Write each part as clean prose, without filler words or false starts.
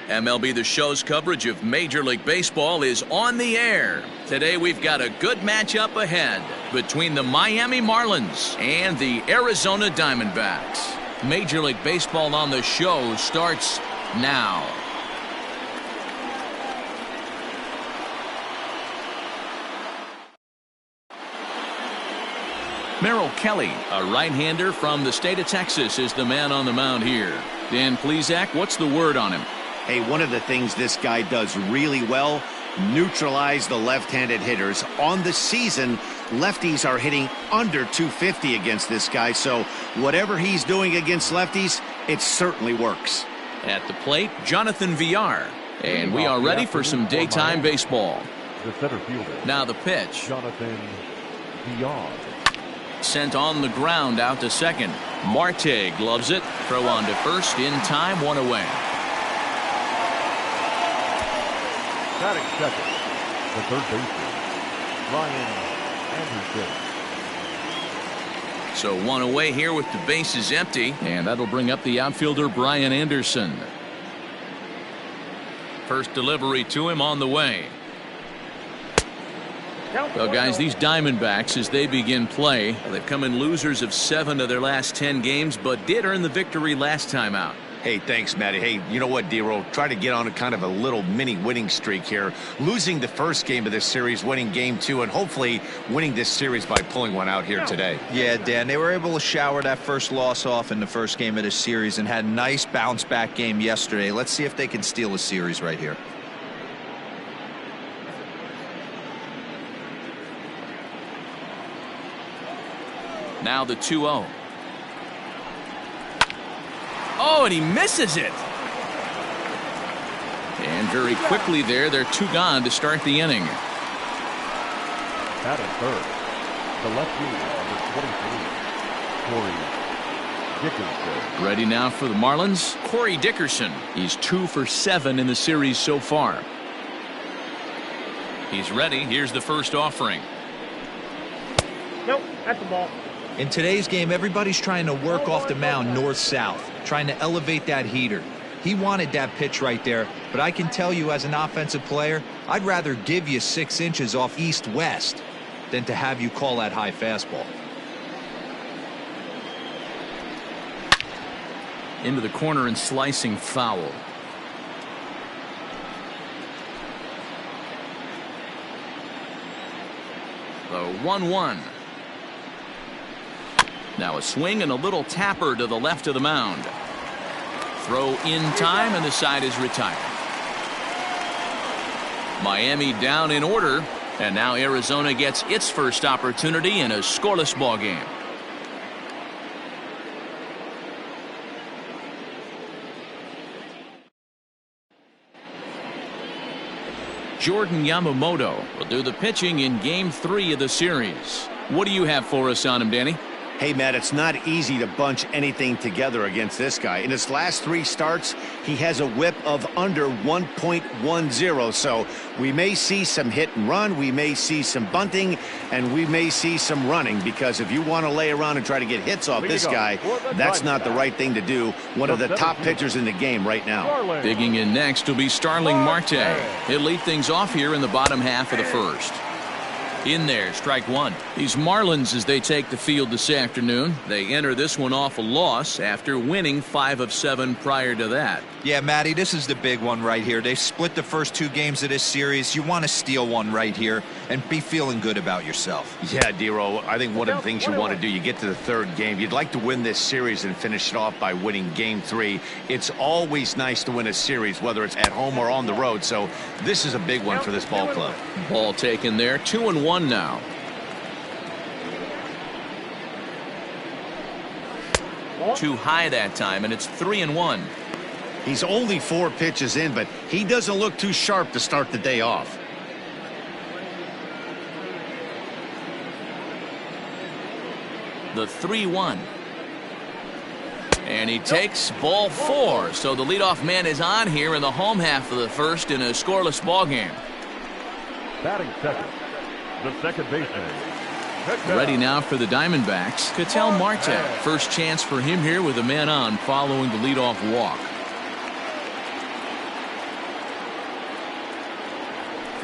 MLB The Show's coverage of Major League Baseball is on the air. Today we've got a good matchup ahead between the Miami Marlins and the Arizona Diamondbacks. Major League Baseball on the Show starts now. Merrill Kelly, a right-hander from the state of Texas, is the man on the mound here. Dan Plesac, what's the word on him? Hey, one of the things this guy does really well, neutralize the left-handed hitters. On the season, lefties are hitting under 250 against this guy, so whatever he's doing against lefties, it certainly works. At the plate, Jonathan Villar. And we are ready for some daytime baseball. The center fielder. Now the pitch. Jonathan Villar. Sent on the ground out to second. Marte gloves it. Throw on to first. In time, one away. Batting second, the third baseman, Brian Anderson. So one away here with the bases empty. And that'll bring up the outfielder Brian Anderson. First delivery to him on the way. Well, guys, these Diamondbacks, as they begin play, they've come in losers of 7 of their last 10 games, but did earn the victory last time out. Hey, thanks, Matty. Hey, you know what, D-Roll? Try to get on a kind of a little mini winning streak here. Losing the first game of this series, winning game 2, and hopefully winning this series by pulling one out here today. Yeah, Dan, they were able to shower that first loss off in the first game of this series and had a nice bounce-back game yesterday. Let's see if they can steal a series right here. Now the 2-0. Oh, and he misses it. And very quickly there, they're 2 gone to start the inning. At third, the left fielder, number 23, Corey Dickerson. Ready now for the Marlins, Corey Dickerson. He's 2 for 7 in the series so far. He's ready. Here's the first offering. Nope, that's the ball. In today's game, everybody's trying to work off the mound north-south, trying to elevate that heater. He wanted that pitch right there, but I can tell you as an offensive player, I'd rather give you 6 inches off east-west than to have you call that high fastball. Into the corner and slicing foul. The 1-1. Now a swing and a little tapper to the left of the mound. Throw in time, and the side is retired. Miami down in order, and now Arizona gets its first opportunity in a scoreless ball game. Jordan Yamamoto will do the pitching in Game 3 of the series. What do you have for us on him, Danny? Hey, Matt, it's not easy to bunch anything together against this guy. In his last 3 starts, he has a whip of under 1.10. So we may see some hit and run, we may see some bunting, and we may see some running, because if you want to lay around and try to get hits off this guy, that's not the right thing to do. One of the top pitchers in the game right now. Digging in next will be Starling Marte. He'll lead things off here in the bottom half of the first. In there, strike 1. These Marlins, as they take the field this afternoon, they enter this one off a loss after winning 5 of 7 prior to that. Yeah, Matty, this is the big one right here. They've split the first 2 games of this series. You want to steal one right here and be feeling good about yourself. Yeah, D-Roll, I think one of the things you want to do, you get to the 3rd game, you'd like to win this series and finish it off by winning Game 3. It's always nice to win a series, whether it's at home or on the road, so this is a big one for this ball club. Ball taken there, 2-1 now. Too high that time, and it's 3-1. He's only 4 pitches in, but he doesn't look too sharp to start the day off. The 3-1. And he takes ball 4. So the leadoff man is on here in the home half of the first in a scoreless ball game. Batting second, the second baseman. Ready now for the Diamondbacks, Cattell Marte. First chance for him here with a man on following the leadoff walk.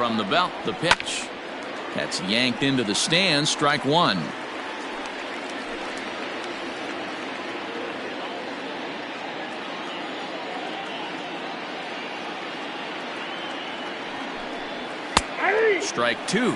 From the belt, the pitch. That's yanked into the stands. Strike one. Strike two.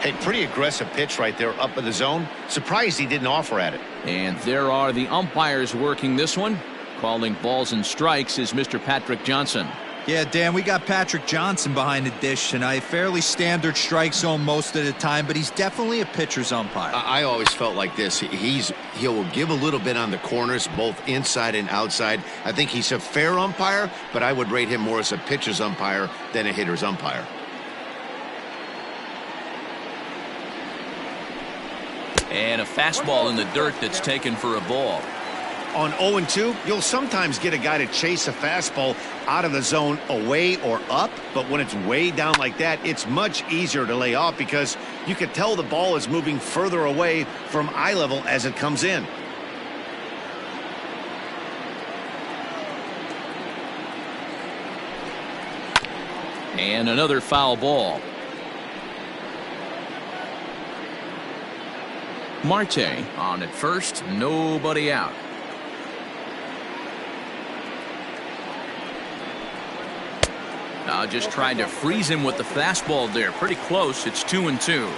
Hey, pretty aggressive pitch right there up in the zone. Surprised he didn't offer at it. And there are the umpires working this one. Calling balls and strikes is Mr. Patrick Johnson. Yeah, Dan, we got Patrick Johnson behind the dish tonight. Fairly standard strike zone most of the time, but he's definitely a pitcher's umpire. I always felt like this. He'll give a little bit on the corners, both inside and outside. I think he's a fair umpire, but I would rate him more as a pitcher's umpire than a hitter's umpire. And a fastball in the dirt that's taken for a ball. On 0-2, you'll sometimes get a guy to chase a fastball out of the zone away or up, but when it's way down like that, it's much easier to lay off because you can tell the ball is moving further away from eye level as it comes in. And another foul ball. Marte on at first, nobody out. Just tried to freeze him with the fastball there. Pretty close. It's 2-2.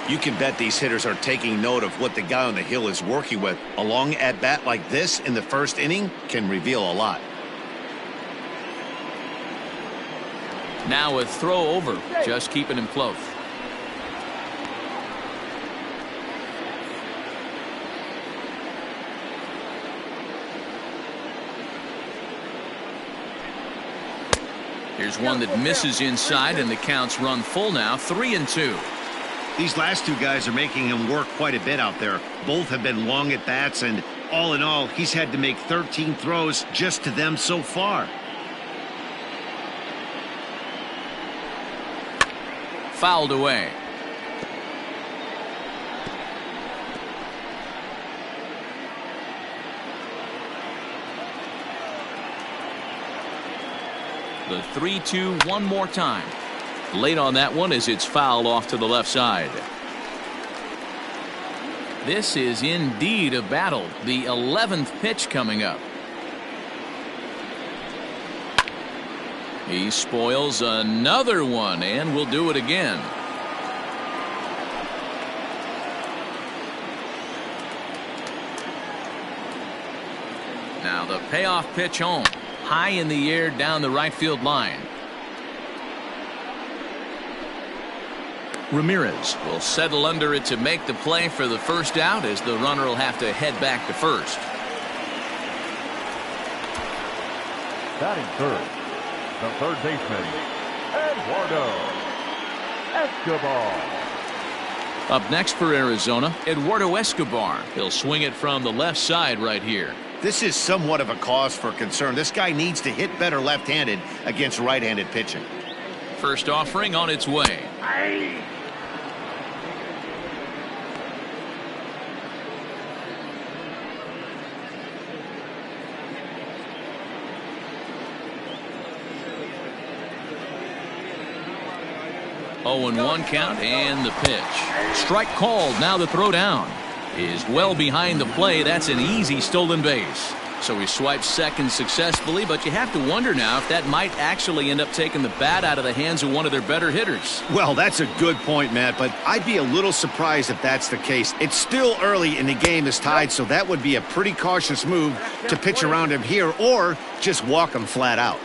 You can bet these hitters are taking note of what the guy on the hill is working with. A long at-bat like this in the first inning can reveal a lot. Now a throw over, just keeping him close. Here's one that misses inside, and the count's run full now, 3-2. These last two guys are making him work quite a bit out there. Both have been long at bats, and all in all, he's had to make 13 throws just to them so far. Fouled away. The 3-2 one more time. Late on that one as it's fouled off to the left side. This is indeed a battle. The 11th pitch coming up. He spoils another one and will do it again. Now the payoff pitch home. High in the air down the right field line. Ramirez will settle under it to make the play for the first out as the runner will have to head back to first. Batting third, the third baseman, Eduardo Escobar. Up next for Arizona, Eduardo Escobar. He'll swing it from the left side right here. This is somewhat of a cause for concern. This guy needs to hit better left-handed against right-handed pitching. First offering on its way. Aye. 0-1 count and the pitch. Strike called. Now the throw down is well behind the play. That's an easy stolen base. So he swipes second successfully, but you have to wonder now if that might actually end up taking the bat out of the hands of one of their better hitters. Well, that's a good point, Matt, but I'd be a little surprised if that's the case. It's still early and the game is tied, so that would be a pretty cautious move to pitch around him here or just walk him flat out.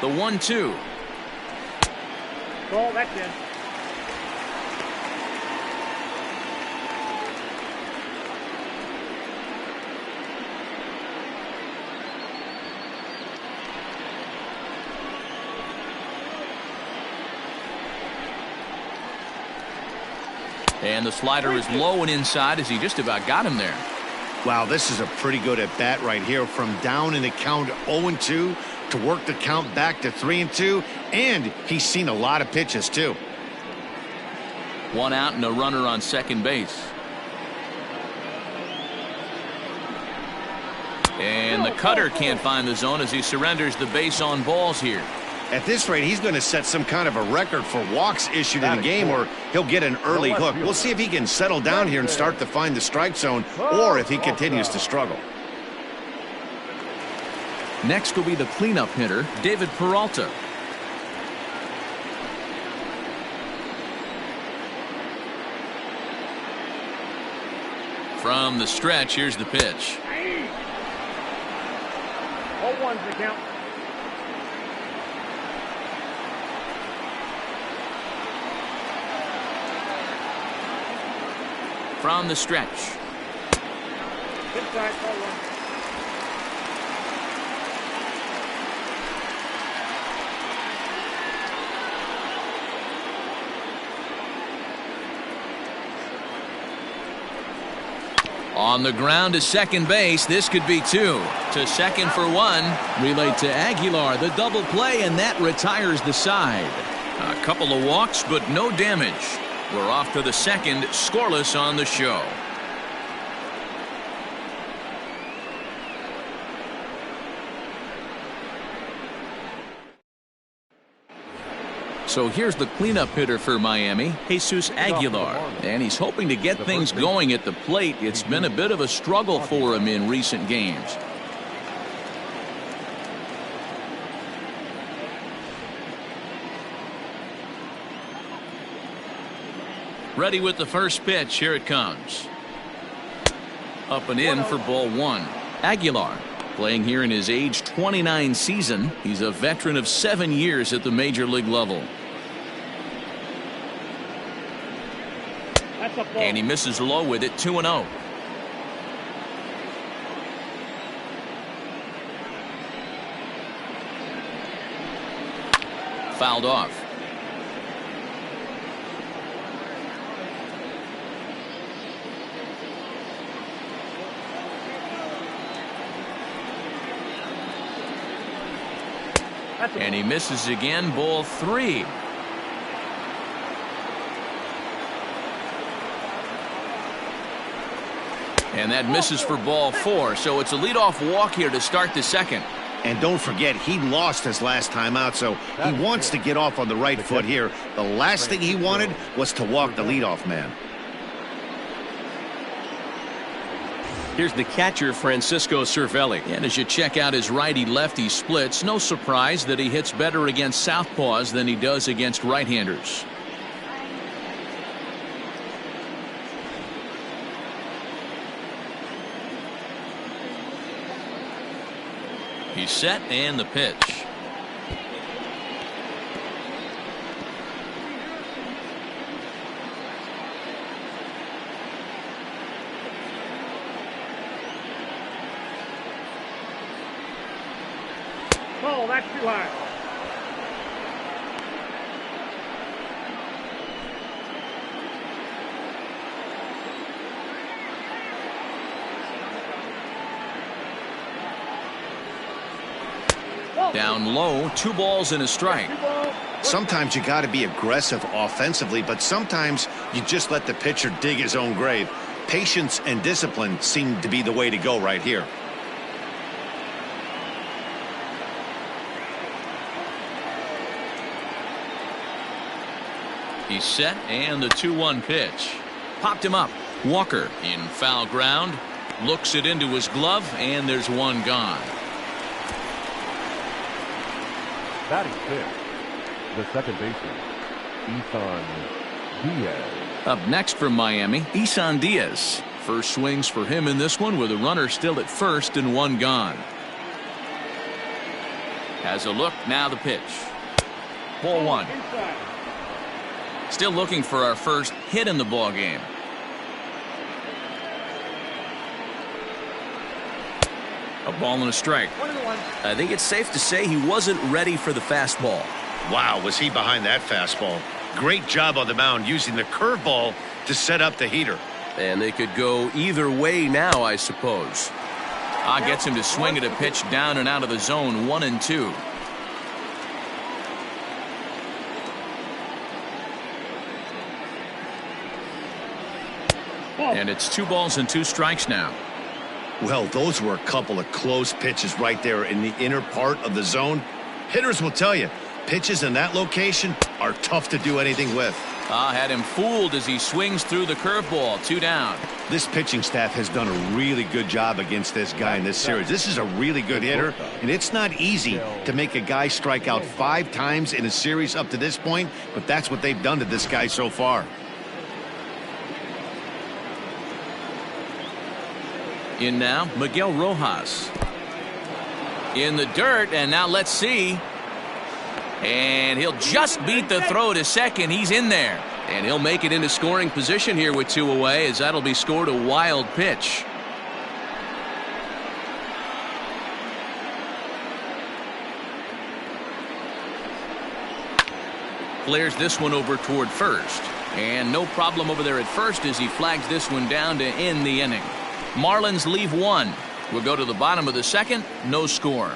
The 1-2. Ball, that's in. And the slider is low and inside as he just about got him there. Wow, this is a pretty good at bat right here from down in the count 0-2 to work the count back to 3-2, and he's seen a lot of pitches too. One out and a runner on second base. And the cutter can't find the zone as he surrenders the base on balls here. At this rate, he's going to set some kind of a record for walks issued in a game, or he'll get an early hook. We'll see if he can settle down here and start to find the strike zone, or if he continues to struggle. Next will be the cleanup hitter, David Peralta. From the stretch, here's the pitch. 0-1's the count. From the stretch. Inside, 0-1. On the ground to second base. This could be two. To second for one. Relayed to Aguilar. The double play, and that retires the side. A couple of walks, but no damage. We're off to the second, scoreless on the show. So here's the cleanup hitter for Miami, Jesus Aguilar. And he's hoping to get things going at the plate. It's been a bit of a struggle for him in recent games. Ready with the first pitch. Here it comes. Up and in for ball one. Aguilar playing here in his age 29 season. He's a veteran of 7 years at the major league level. And he misses low with it. 2-0. Fouled off. And he misses again. Ball three. And that misses for ball four. So it's a leadoff walk here to start the second. And don't forget, he lost his last time out, so he wants to get off on the right foot here. The last thing he wanted was to walk the leadoff man. Here's the catcher, Francisco Cervelli. And as you check out his righty-lefty splits, no surprise that he hits better against southpaws than he does against right-handers. He's set, and the pitch. Oh, that's too high. Down low, 2 balls and a strike. Sometimes you got to be aggressive offensively, but sometimes you just let the pitcher dig his own grave. Patience and discipline seem to be the way to go right here. He's set, and the 2-1 pitch. Popped him up. Walker in foul ground. Looks it into his glove, and there's one gone. Batting fifth, the second baseman, Isan Diaz. Up next from Miami, Isan Diaz. First swings for him in this one with a runner still at first and one gone. Has a look, now the pitch. Ball one. Still looking for our first hit in the ball game. A ball and a strike. I think it's safe to say he wasn't ready for the fastball. Wow, was he behind that fastball. Great job on the mound using the curveball to set up the heater. And they could go either way now, I suppose. Gets him to swing at a pitch down and out of the zone, 1-2. And it's 2 balls and 2 strikes now. Well, those were a couple of close pitches right there in the inner part of the zone. Hitters will tell you, pitches in that location are tough to do anything with. Had him fooled as he swings through the curveball. 2 down. This pitching staff has done a really good job against this guy in this series. This is a really good hitter, and it's not easy to make a guy strike out 5 times in a series up to this point, but that's what they've done to this guy so far. In now, Miguel Rojas. In the dirt, and now let's see. And he'll just beat the throw to second. He's in there. And he'll make it into scoring position here with 2 away, as that'll be scored a wild pitch. Flares this one over toward first. And no problem over there at first as he flags this one down to end the inning. Marlins leave 1. We'll go to the bottom of the second. No score.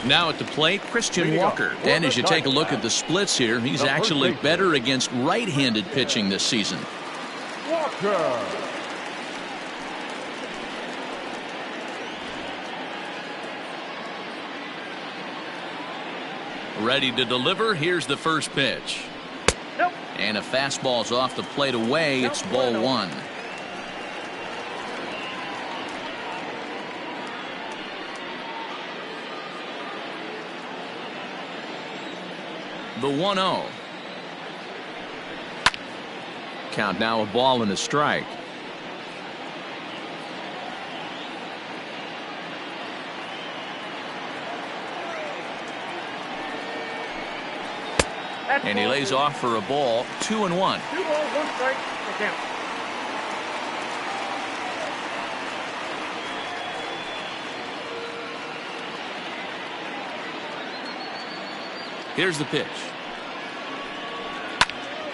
Now at the plate, Christian Walker. And as you take a look at the splits here, he's actually better against right-handed pitching this season. Walker. Ready to deliver. Here's the first pitch. Nope. And a fastball's off the plate away. It's ball 1. The 1-0. Count now, a ball and a strike. And he lays off for a ball. 2-1. 2 balls, 1 strike. The count. Here's the pitch.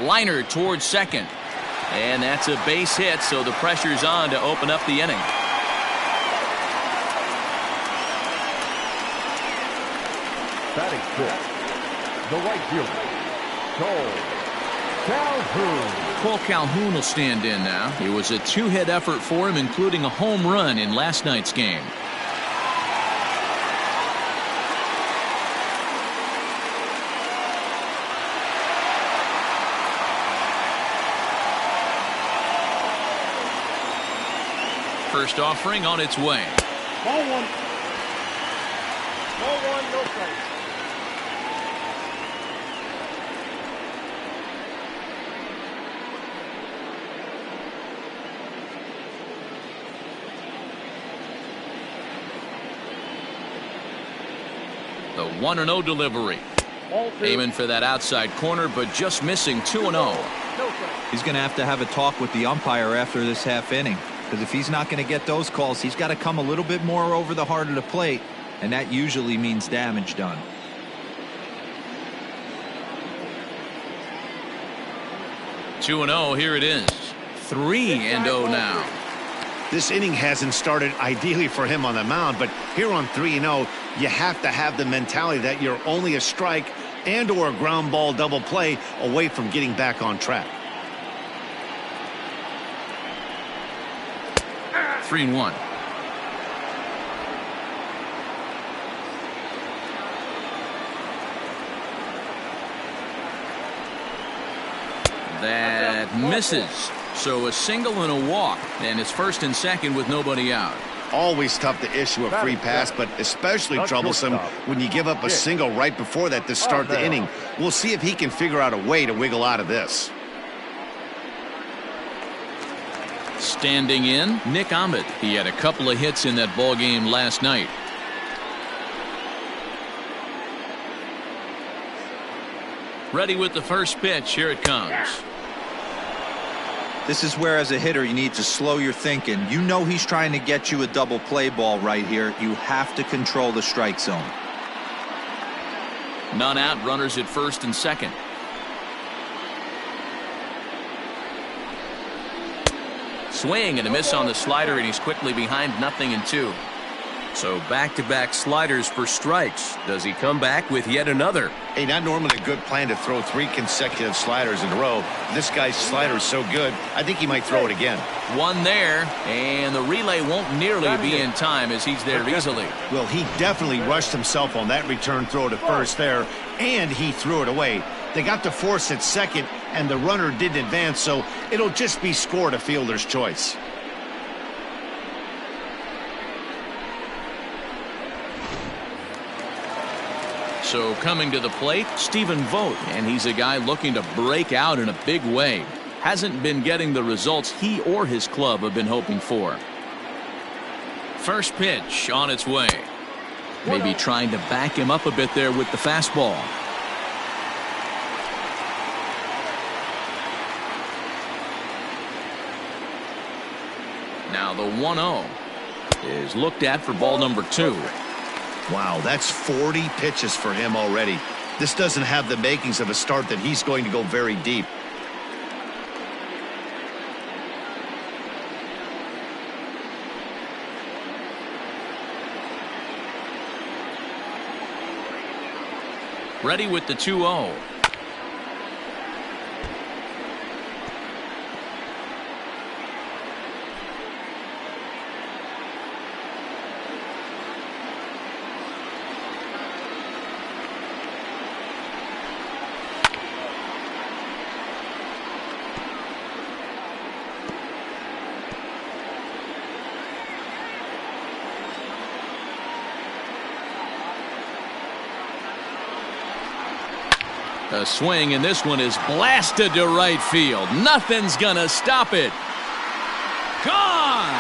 Liner towards second. And that's a base hit, so the pressure's on to open up the inning. Batting 5th, the right fielder, Calhoun. Cole Calhoun will stand in now. It was a 2-hit effort for him, including a home run in last night's game. First offering on its way. Ball 1. Ball 1, no strike. The 1-0 delivery. Ball 2. Aiming for that outside corner, but just missing. 2-0. No strike. He's going to have a talk with the umpire after this half inning. Because if he's not going to get those calls, he's got to come a little bit more over the heart of the plate, and that usually means damage done. Two 2-0, here it is. 3-0 now. This inning hasn't started ideally for him on the mound, but here on 3-0, you have to have the mentality that you're only a strike and or a ground ball double play away from getting back on track. 3-1. That misses. So a single and a walk, and it's first and second with nobody out. Always tough to issue a free pass, but especially troublesome when you give up a single right before that to start the inning. We'll see if he can figure out a way to wiggle out of this. Standing in, Nick Ahmed. He had a couple of hits in that ball game last night. Ready with the first pitch. Here it comes. This is where, as a hitter, you need to slow your thinking. You know he's trying to get you a double play ball right here. You have to control the strike zone. None out, runners at first and second. Swing and a miss on the slider, and he's quickly behind 0-2. So back-to-back sliders for strikes. Does he come back with yet another? Hey, not normally a good plan to throw 3 consecutive sliders in a row. This guy's slider is so good, I think he might throw it again. One there, and the relay won't nearly be in time as he's there easily. Well, he definitely rushed himself on that return throw to first there, and he threw it away. They got to force at second, and the runner didn't advance, so it'll just be scored a fielder's choice. So coming to the plate, Stephen Vogt, and he's a guy looking to break out in a big way. Hasn't been getting the results he or his club have been hoping for. First pitch on its way. Maybe trying to back him up a bit there with the fastball. Now the 1-0 is looked at for ball number 2. Wow, that's 40 pitches for him already. This doesn't have the makings of a start that he's going to go very deep. Ready with the 2-0. A swing, and this one is blasted to right field. Nothing's gonna stop it. Gone!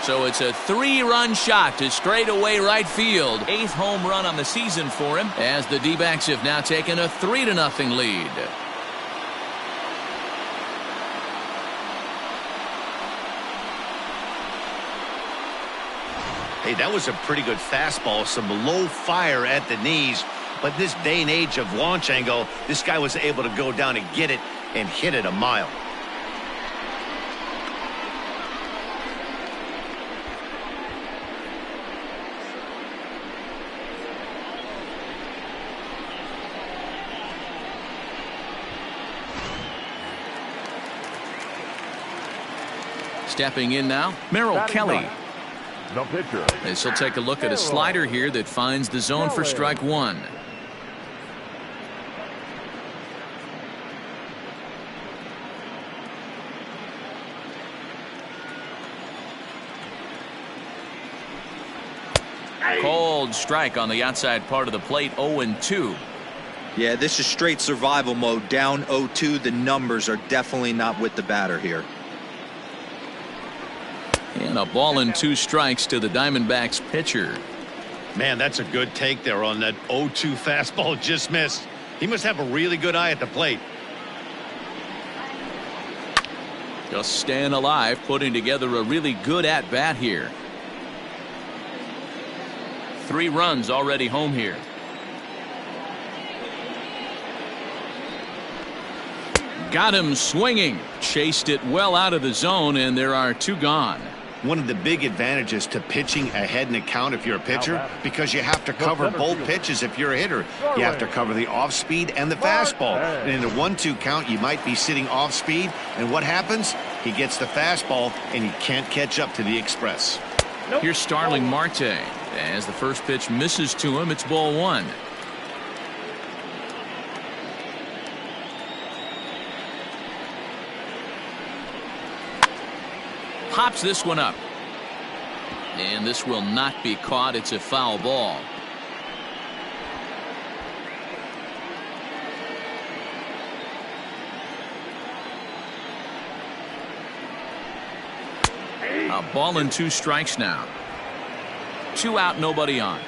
So it's a 3-run shot to straightaway right field. 8th home run on the season for him, as the D-backs have now taken a 3-0 lead. Hey, that was a pretty good fastball. Some low fire at the knees. But this day and age of launch angle, this guy was able to go down and get it and hit it a mile. Stepping in now, Merrill Kelly. The pitcher. As he'll take a look at a slider here that finds the zone for strike 1. Cold strike on the outside part of the plate, 0-2. Yeah, this is straight survival mode. Down 0-2. The numbers are definitely not with the batter here. And a ball and 2 strikes to the Diamondbacks pitcher. Man, that's a good take there on that 0-2 fastball just missed. He must have a really good eye at the plate. Just staying alive, putting together a really good at-bat here. 3 runs already home here. Got him swinging. Chased it well out of the zone, and there are 2 gone. One of the big advantages to pitching ahead in a count if you're a pitcher, because you have to cover both pitches if you're a hitter. You have to cover the off speed and the fastball. And in a 1-2 count, you might be sitting off speed, and what happens? He gets the fastball, and he can't catch up to the express. Here's Starling Marte. As the first pitch misses to him, it's ball 1. Pops this one up. And this will not be caught. It's a foul ball. A ball and 2 strikes now. 2 out, nobody on.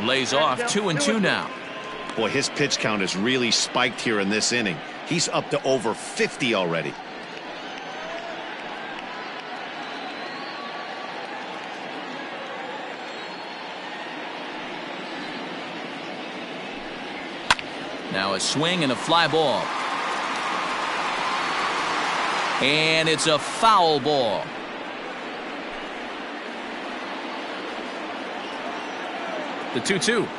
Lays off, 2-2 now. Boy, his pitch count is really spiked here in this inning. He's up to over 50 already. Now a swing and a fly ball. And it's a foul ball. The 2-2.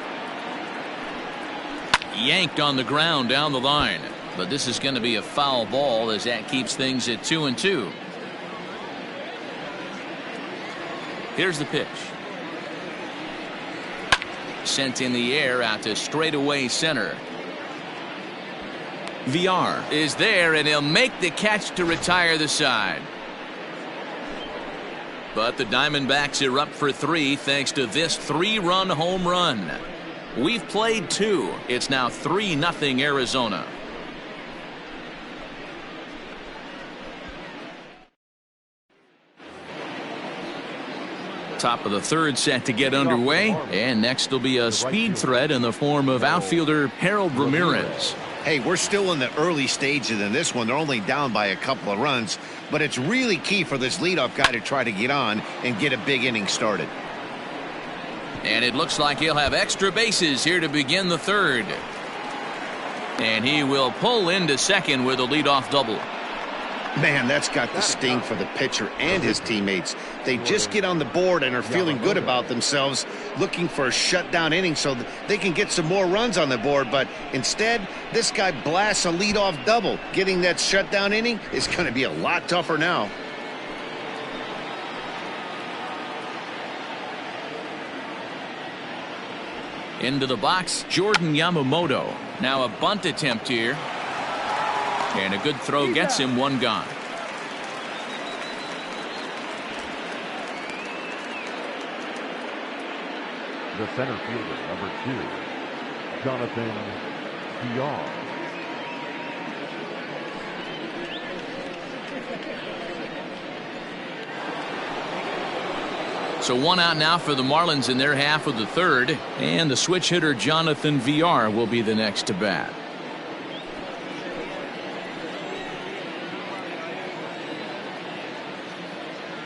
Yanked on the ground down the line. But this is going to be a foul ball as that keeps things at 2-2. Here's the pitch. Sent in the air out to straightaway center. VR is there, and he'll make the catch to retire the side. But the Diamondbacks are up for 3 thanks to this 3-run home run. We've played 2. It's now 3-0 Arizona. Top of the 3rd set to get underway, and next will be a speed threat in the form of outfielder Harold Ramirez. Hey, we're still in the early stages in this one. They're only down by a couple of runs, but it's really key for this leadoff guy to try to get on and get a big inning started. And it looks like he'll have extra bases here to begin the 3rd. And he will pull into second with a leadoff double. Man, that's got the sting for the pitcher and his teammates. They just get on the board and are feeling good about themselves, looking for a shutdown inning so that they can get some more runs on the board. But instead, this guy blasts a leadoff double. Getting that shutdown inning is going to be a lot tougher now. Into the box, Jordan Yamamoto. Now a bunt attempt here. And a good throw gets him one gone. The center fielder, number 2, Jonathan VR. So 1 out now for the Marlins in their half of the 3rd. And the switch hitter Jonathan VR will be the next to bat.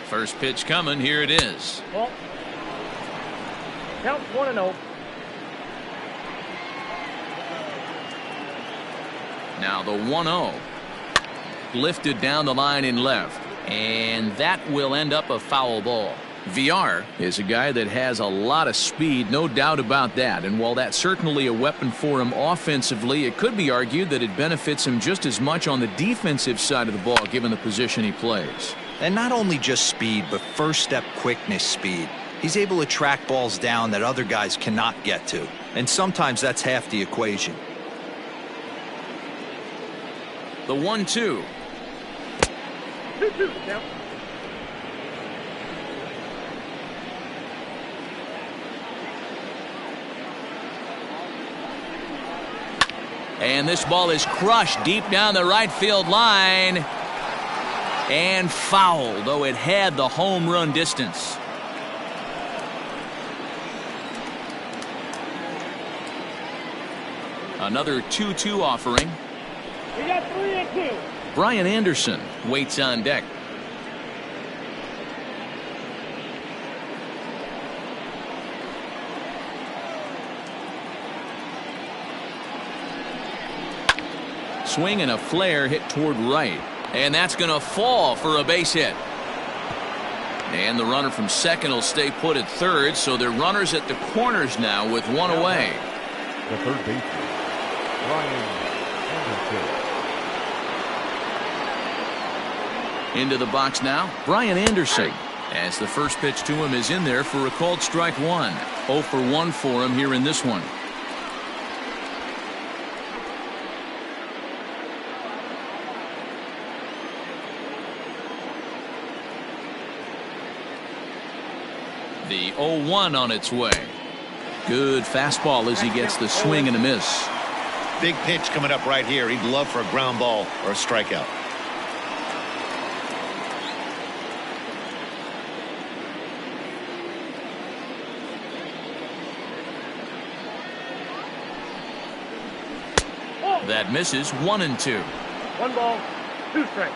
First pitch coming. Here it is. Ball. Count 1-0. Now the 1-0. Lifted down the line in left. And that will end up a foul ball. VR is a guy that has a lot of speed, no doubt about that. And while that's certainly a weapon for him offensively, it could be argued that it benefits him just as much on the defensive side of the ball given the position he plays. And not only just speed, but first step quickness speed. He's able to track balls down that other guys cannot get to. And sometimes that's half the equation. The 1-2. 2-2 count. And this ball is crushed deep down the right field line. And foul, though it had the home run distance. Another 2-2 offering. We got 3-2. Brian Anderson waits on deck. Swing and a flare hit toward right. And that's going to fall for a base hit. And the runner from second will stay put at 3rd, so they're runners at the corners now with 1 away. The 3rd baseman, Brian Anderson. Into the box now, Brian Anderson. As the first pitch to him is in there for a called strike 1. 0 for 1 for him here in this one. The 0-1 on its way. Good fastball as he gets the swing and a miss. Big pitch coming up right here. He'd love for a ground ball or a strikeout. That misses. 1-2. 1 ball, 2 strikes.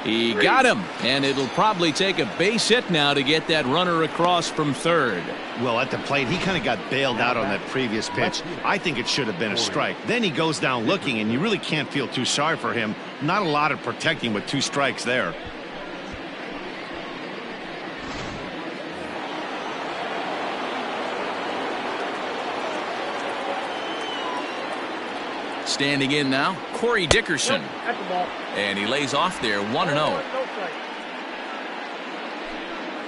He got him, and it'll probably take a base hit now to get that runner across from third. Well, at the plate, he kind of got bailed out on that previous pitch. I think it should have been a strike. Then he goes down looking, and you really can't feel too sorry for him. Not a lot of protecting with 2 strikes there. Standing in now, Corey Dickerson. That's the ball. And he lays off there 1-0. No strike.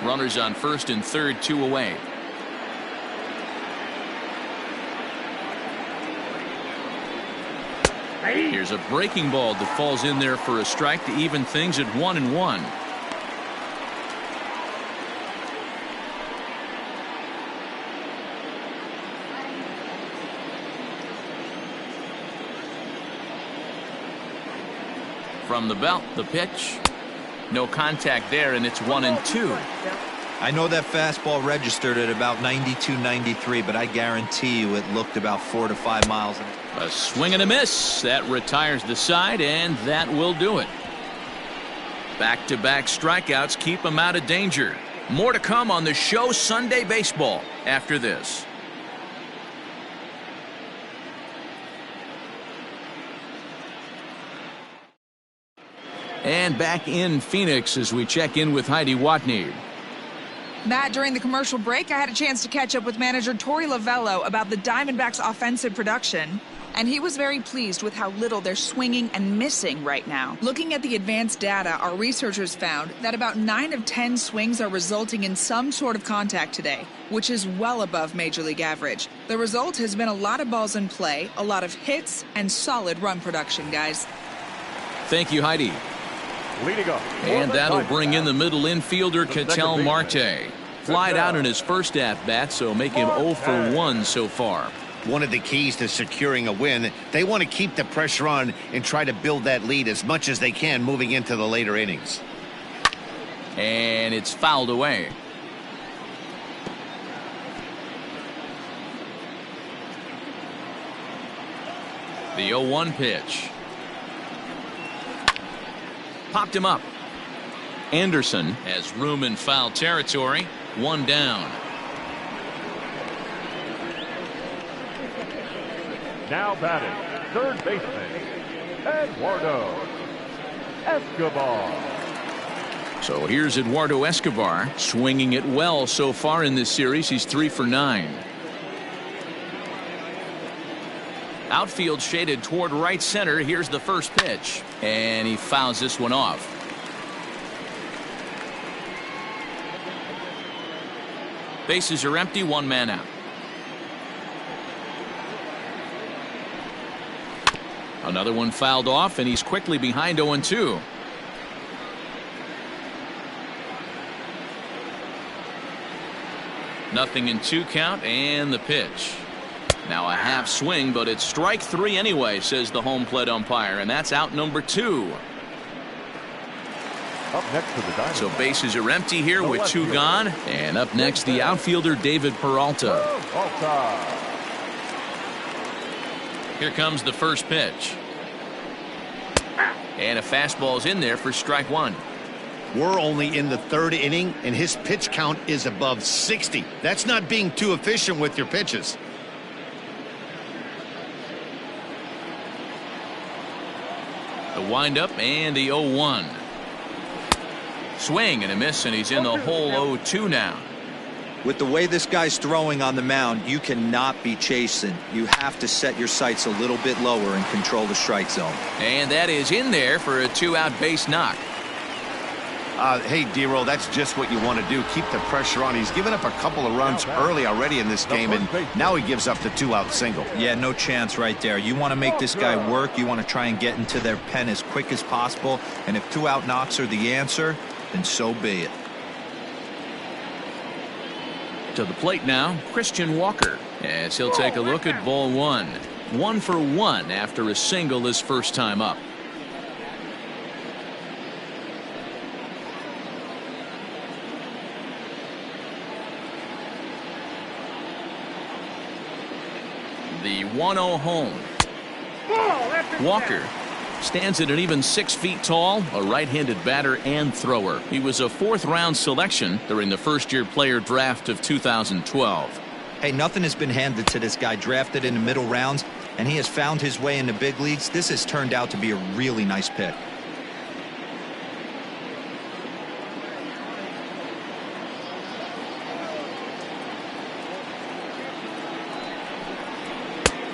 Runners on first and third, 2 away. Here's a breaking ball that falls in there for a strike to even things at 1-1. From the belt, the pitch. No contact there, and it's 1-2. I know that fastball registered at about 92, 93, but I guarantee you it looked about 4 to 5 miles. A swing and a miss. That retires the side, and that will do it. Back-to-back strikeouts keep him out of danger. More to come on the show Sunday Baseball after this. And back in Phoenix as we check in with Heidi Watney. Matt, during the commercial break, I had a chance to catch up with manager Torey Lovello about the Diamondbacks' offensive production, and he was very pleased with how little they're swinging and missing right now. Looking at the advanced data, our researchers found that about 9 of 10 swings are resulting in some sort of contact today, which is well above Major League average. The result has been a lot of balls in play, a lot of hits, and solid run production, guys. Thank you, Heidi. Leading up. And that'll bring in the middle infielder, Cattell Marte. Flied out in his first at-bat, so make him 0 for 1 so far. One of the keys to securing a win, they want to keep the pressure on and try to build that lead as much as they can moving into the later innings. And it's fouled away. The 0-1 pitch. Popped him up. Anderson has room in foul territory. 1 down. Now batting, third baseman, Eduardo Escobar. So here's Eduardo Escobar, swinging it well so far in this series. He's 3 for 9. Outfield shaded toward right center. Here's the first pitch, and he fouls this one off. Bases are empty, 1 man out. Another one fouled off, and he's quickly behind 0-2. Nothing in 2 count, and the pitch. Now a half swing, but it's strike 3 anyway, says the home plate umpire, and that's out number 2. Up next to the Diamondbacks. So bases are empty here with 2 gone, and up next the outfielder David Peralta. Here comes the first pitch. And a fastball's in there for strike 1. We're only in the 3rd inning, and his pitch count is above 60. That's not being too efficient with your pitches. The windup and the 0-1. Swing and a miss, and he's in the hole 0-2 now. With the way this guy's throwing on the mound, you cannot be chasing. You have to set your sights a little bit lower and control the strike zone. And that is in there for a 2-out base knock. Hey, D-Roll, that's just what you want to do. Keep the pressure on. He's given up a couple of runs early already in this game, and now he gives up the 2-out single. Yeah, no chance right there. You want to make this guy work. You want to try and get into their pen as quick as possible. And if 2-out knocks are the answer, then so be it. To the plate now, Christian Walker, as he'll take a look at ball 1. 1 for 1 after a single his first time up. The 1-0 home. Walker Stands at an even 6 feet tall, a right-handed batter and thrower. He was a 4th-round selection during the first-year player draft of 2012. Hey, nothing has been handed to this guy. Drafted in the middle rounds, and he has found his way in the big leagues. This has turned out to be a really nice pick.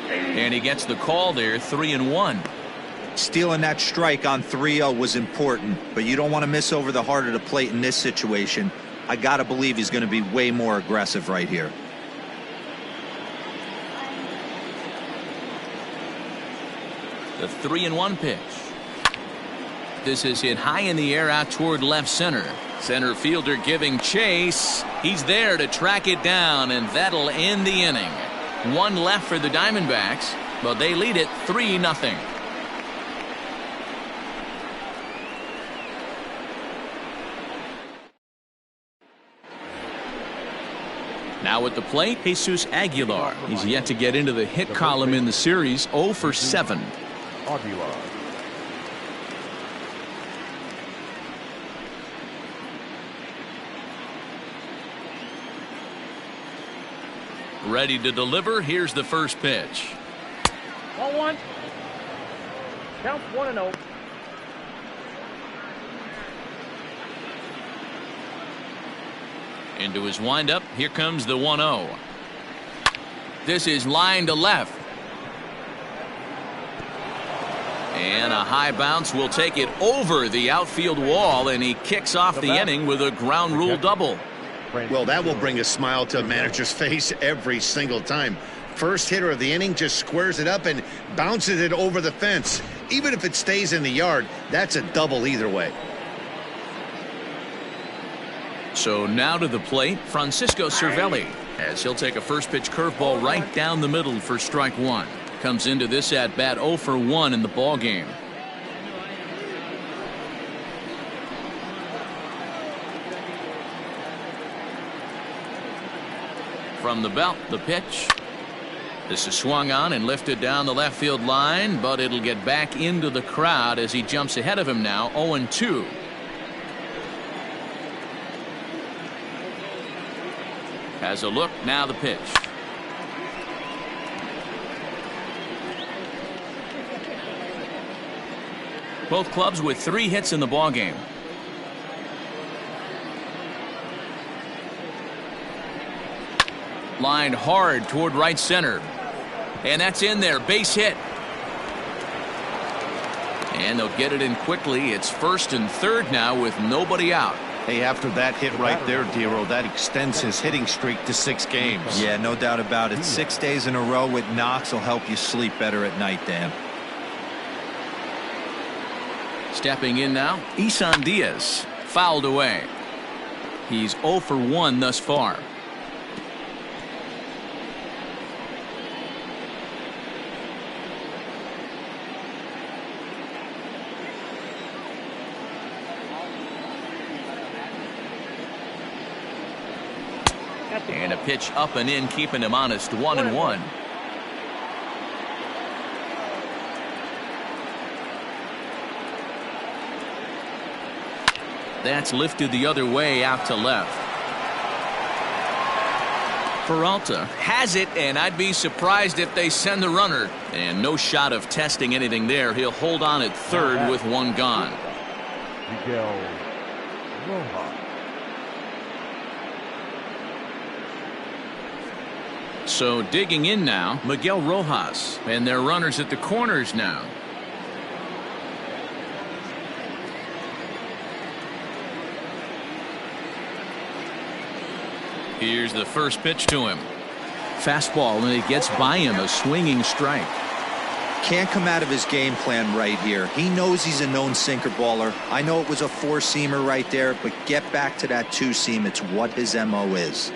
And he gets the call there, 3-1. Stealing that strike on 3-0 was important, but you don't want to miss over the heart of the plate in this situation. I got to believe he's going to be way more aggressive right here. The 3-1 pitch. This is hit high in the air out toward left center. Center fielder giving chase. He's there to track it down, and that'll end the inning. 1 left for the Diamondbacks, but they lead it 3-0. Now at the plate, Jesus Aguilar. He's yet to get into the hit column in the series, 0 for 7. Aguilar. Ready to deliver. Here's the first pitch. Ball 1. Count 1-0. Into his windup. Here comes the 1-0. This is line to left. And a high bounce will take it over the outfield wall, and he kicks off the inning with a ground rule double. Well, that will bring a smile to a manager's face every single time. First hitter of the inning just squares it up and bounces it over the fence. Even if it stays in the yard, that's a double either way. So now to the plate, Francisco Cervelli, as he'll take a first pitch curveball right down the middle for strike 1. Comes into this at bat 0 for 1 in the ball game. From the belt, the pitch. This is swung on and lifted down the left field line, but it'll get back into the crowd as he jumps ahead of him now, 0-2. Has a look, now the pitch. Both clubs with 3 hits in the ball game. Lined hard toward right center. And that's in there. Base hit. And they'll get it in quickly. It's first and third now with nobody out. Hey, after that hit right there, Dero, that extends his hitting streak to 6 games. Yeah, no doubt about it. 6 days in a row with knocks will help you sleep better at night, Dan. Stepping in now, Isan Diaz. Fouled away. He's 0 for 1 thus far. And a pitch up and in, keeping him honest, 1-1. That's lifted the other way out to left. Peralta has it, and I'd be surprised if they send the runner. And no shot of testing anything there. He'll hold on at third with 1 gone. Miguel Rojas. So digging in now, Miguel Rojas, and their runners at the corners now. Here's the first pitch to him. Fastball, and it gets by him, a swinging strike. Can't come out of his game plan right here. He knows he's a known sinker baller. I know it was a 4-seamer right there, but get back to that 2-seam. It's what his MO is.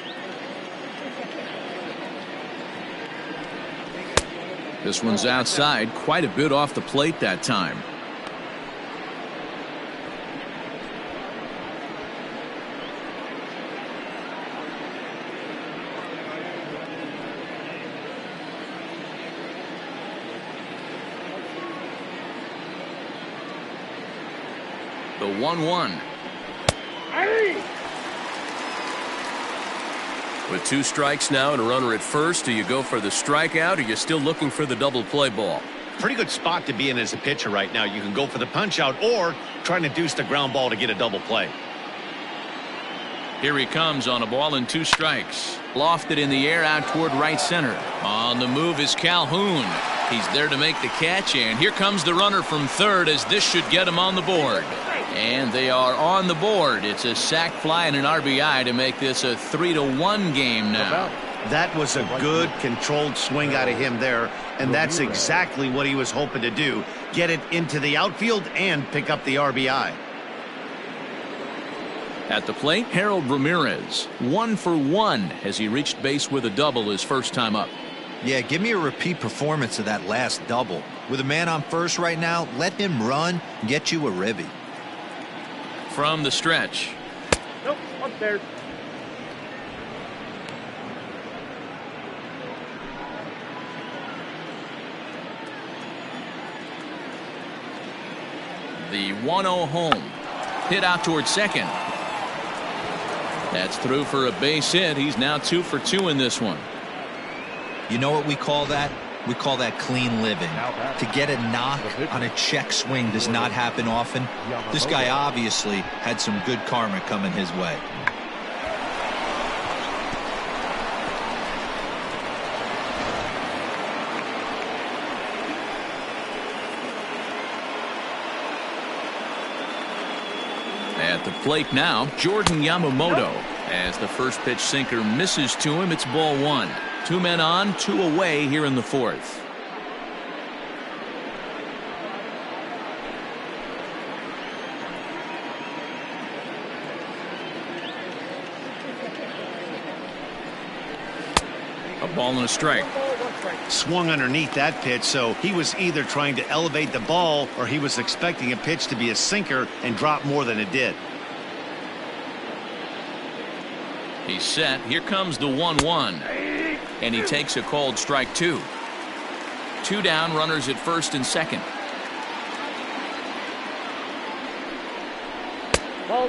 This one's outside, quite a bit off the plate that time. The 1-1. With 2 strikes now and a runner at first, do you go for the strikeout or are you still looking for the double play ball? Pretty good spot to be in as a pitcher right now. You can go for the punch out or trying to deuce the ground ball to get a double play. Here he comes on a ball and 2 strikes. Lofted in the air out toward right center. On the move is Calhoun. He's there to make the catch, and here comes the runner from third as this should get him on the board. And they are on the board. It's a sac fly and an RBI to make this a 3-1 game now. That was a good controlled swing out of him there, and that's exactly what he was hoping to do. Get it into the outfield and pick up the RBI. At the plate, Harold Ramirez, 1 for 1 as he reached base with a double his first time up. Yeah, give me a repeat performance of that last double. With a man on first right now, let him run and get you a ribby. From the stretch. Nope, upstairs. The 1-0 home. Hit out toward second. That's through for a base hit. He's now 2 for 2 in this one. You know what we call that? We call that clean living. To get a knock on a check swing does not happen often. This guy obviously had some good karma coming his way. At the plate now, Jordan Yamamoto. As the first pitch sinker misses to him, it's ball 1. 2 men on, 2 away here in the 4th. A ball and a strike. Swung underneath that pitch, so he was either trying to elevate the ball or he was expecting a pitch to be a sinker and drop more than it did. He's set. Here comes the 1-1. And he takes a called strike 2. 2 down, runners at first and second.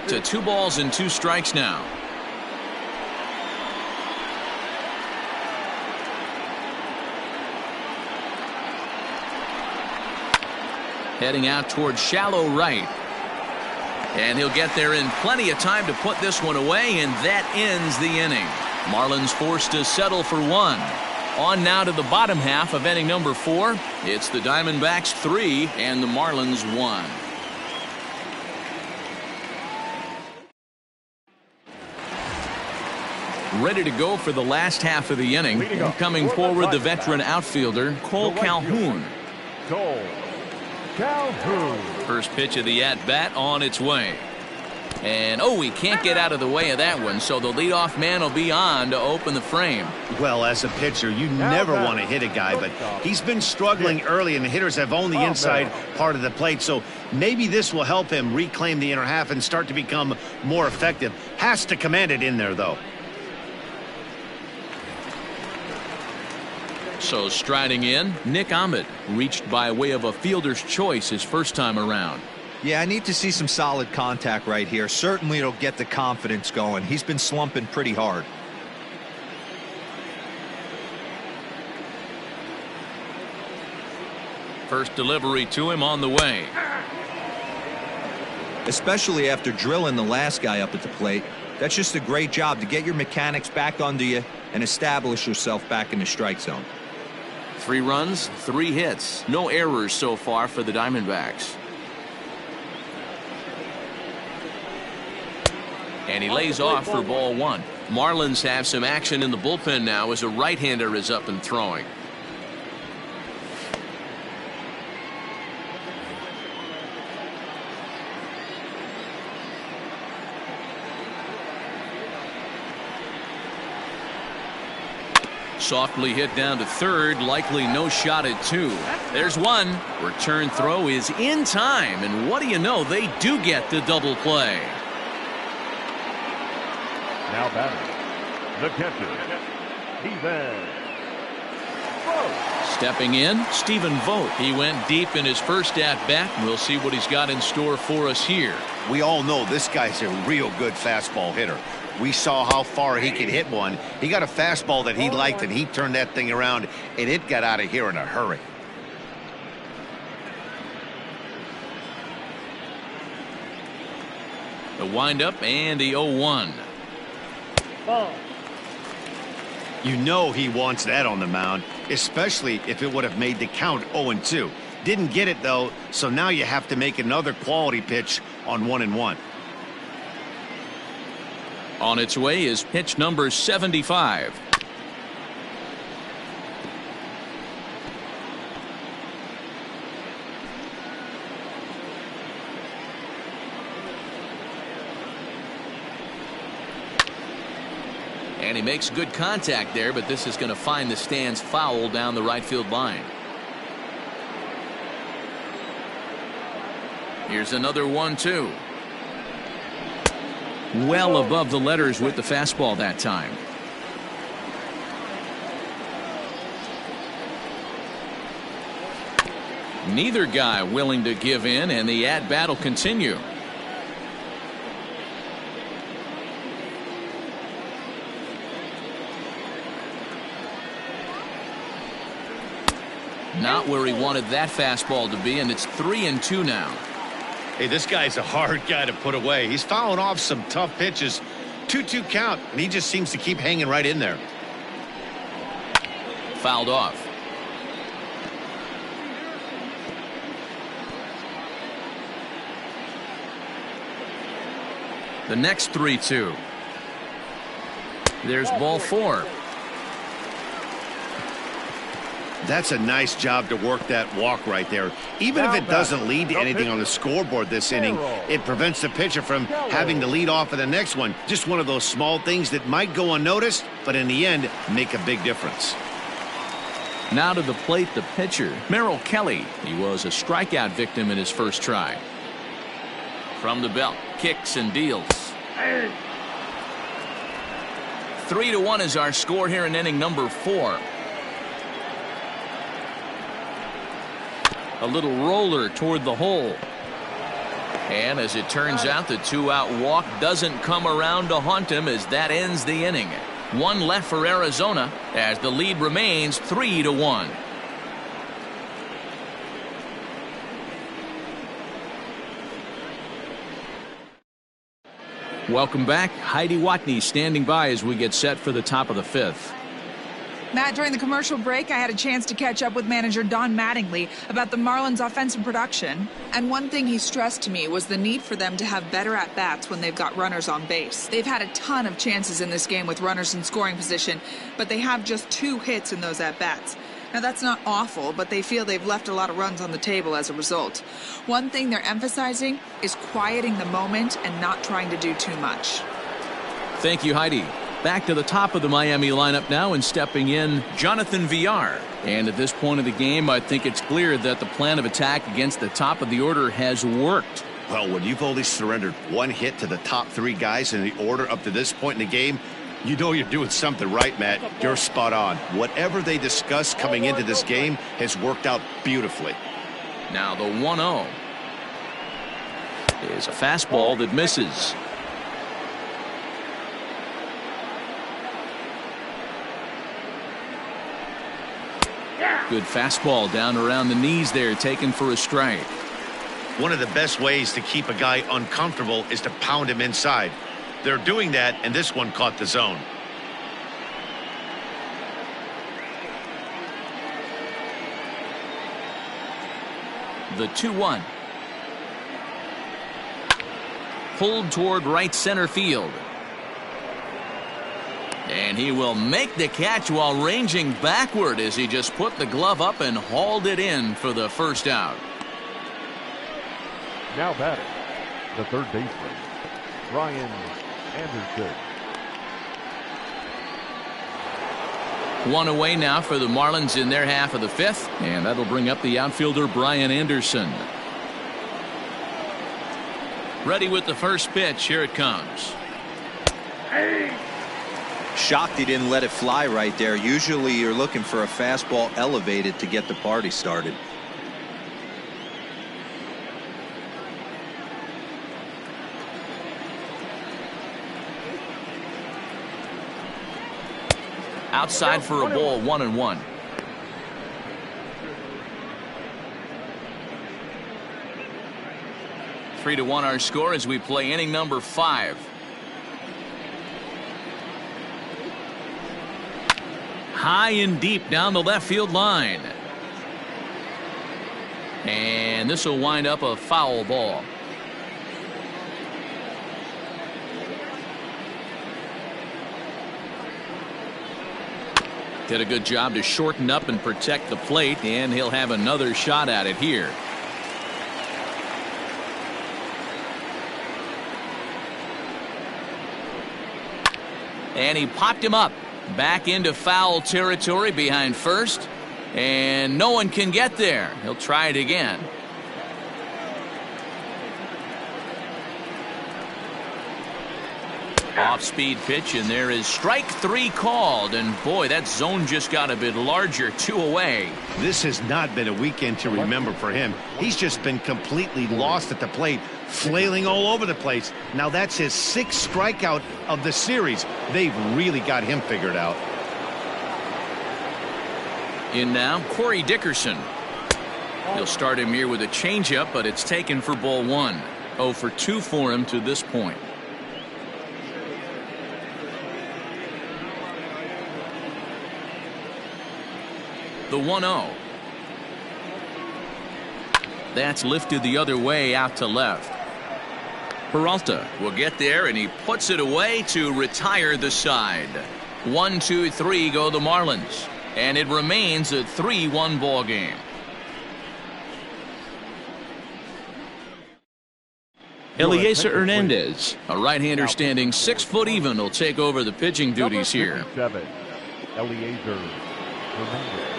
To 2 balls and 2 strikes now. Heading out towards shallow right. And he'll get there in plenty of time to put this one away, and that ends the inning. Marlins forced to settle for 1. On now to the bottom half of inning number 4. It's the Diamondbacks 3 and the Marlins 1. Ready to go for the last half of the inning. Coming forward, the veteran outfielder, Cole Calhoun. First pitch of the at-bat on its way. And, he can't get out of the way of that one, so the leadoff man will be on to open the frame. Well, as a pitcher, you never want to hit a guy, but he's been struggling early, and the hitters have owned the inside part of the plate, so maybe this will help him reclaim the inner half and start to become more effective. Has to command it in there, though. So striding in, Nick Ahmed, reached by way of a fielder's choice his first time around. Yeah, I need to see some solid contact right here. Certainly it'll get the confidence going. He's been slumping pretty hard. First delivery to him on the way. Especially after drilling the last guy up at the plate. That's just a great job to get your mechanics back under you and establish yourself back in the strike zone. 3 runs, 3 hits. No errors so far for the Diamondbacks. And he lays off for ball 1. Marlins have some action in the bullpen now as a right-hander is up and throwing. Softly hit down to third, likely no shot at 2. There's 1. Return throw is in time, and what do you know, they do get the double play. Now batting, the catcher, Ahmed. Stepping in, Stephen Vogt. He went deep in his first at-bat, and we'll see what he's got in store for us here. We all know this guy's a real good fastball hitter. We saw how far he could hit one. He got a fastball that he liked, and he turned that thing around, and it got out of here in a hurry. The windup and the 0-1. Ball. You know he wants that on the mound, especially if it would have made the count 0-2. Didn't get it, though, so now you have to make another quality pitch on 1-1. On its way is pitch number 75. And he makes good contact there, but this is going to find the stands foul down the right field line. Here's another 1-2. Well above the letters with the fastball that time. Neither guy willing to give in, and the at-bat will continue. Not where he wanted that fastball to be, and it's 3-2 now. Hey, this guy's a hard guy to put away. He's fouling off some tough pitches. 2-2 count, and he just seems to keep hanging right in there. Fouled off. The next 3-2. There's ball 4. That's a nice job to work that walk right there. Even if it doesn't lead to anything on the scoreboard this inning, it prevents the pitcher from having to lead off of the next one. Just one of those small things that might go unnoticed, but in the end, make a big difference. Now to the plate, the pitcher, Merrill Kelly. He was a strikeout victim in his first try. From the belt, kicks and deals. 3-1 is our score here in inning number 4. A little roller toward the hole. And as it turns out, the 2-out walk doesn't come around to haunt him as that ends the inning. 1 left for Arizona as the lead remains 3-1. Welcome back. Heidi Watney standing by as we get set for the top of the 5th. Matt, during the commercial break, I had a chance to catch up with manager Don Mattingly about the Marlins' offensive production. And one thing he stressed to me was the need for them to have better at-bats when they've got runners on base. They've had a ton of chances in this game with runners in scoring position, but they have just 2 hits in those at-bats. Now, that's not awful, but they feel they've left a lot of runs on the table as a result. One thing they're emphasizing is quieting the moment and not trying to do too much. Thank you, Heidi. Back to the top of the Miami lineup now, and stepping in, Jonathan Villar. And at this point of the game, I think it's clear that the plan of attack against the top of the order has worked. Well, when you've only surrendered 1 hit to the top 3 guys in the order up to this point in the game, you know you're doing something right, Matt. You're spot on. Whatever they discussed coming into this game has worked out beautifully. Now the 1-0 is a fastball that misses. Good fastball down around the knees there, taken for a strike. One of the best ways to keep a guy uncomfortable is to pound him inside. They're doing that, and this one caught the zone. The 2-1. Pulled toward right center field. And he will make the catch while ranging backward as he just put the glove up and hauled it in for the first out. Now batting, the third baseman, Brian Anderson. 1 away now for the Marlins in their half of the 5th, and that'll bring up the outfielder Brian Anderson. Ready with the first pitch. Here it comes. shocked he didn't let it fly right there. Usually you're looking for a fastball elevated to get the party started. Outside for a ball, 1-1. Three to 1 our score as we play inning number 5. High and deep down the left field line. And this will wind up a foul ball. Did a good job to shorten up and protect the plate, and he'll have another shot at it here. And he popped him up. Back into foul territory behind first. And no one can get there. He'll try it again. Off-speed pitch, and there is strike 3 called. And boy, that zone just got a bit larger. 2 away. This has not been a weekend to remember for him. He's just been completely lost at the plate, flailing all over the place. Now that's his 6th strikeout of the series. They've really got him figured out. In now, Corey Dickerson. He'll start him here with a changeup, but it's taken for ball 1. 0 for 2 for him to this point. The 1-0. That's lifted the other way out to left. Peralta will get there, and he puts it away to retire the side. 1-2-3 go the Marlins, and it remains a 3-1 ball game. Eliezer Hernandez, a right-hander standing 6 foot even, will take over the pitching duties here. Eliezer Hernandez.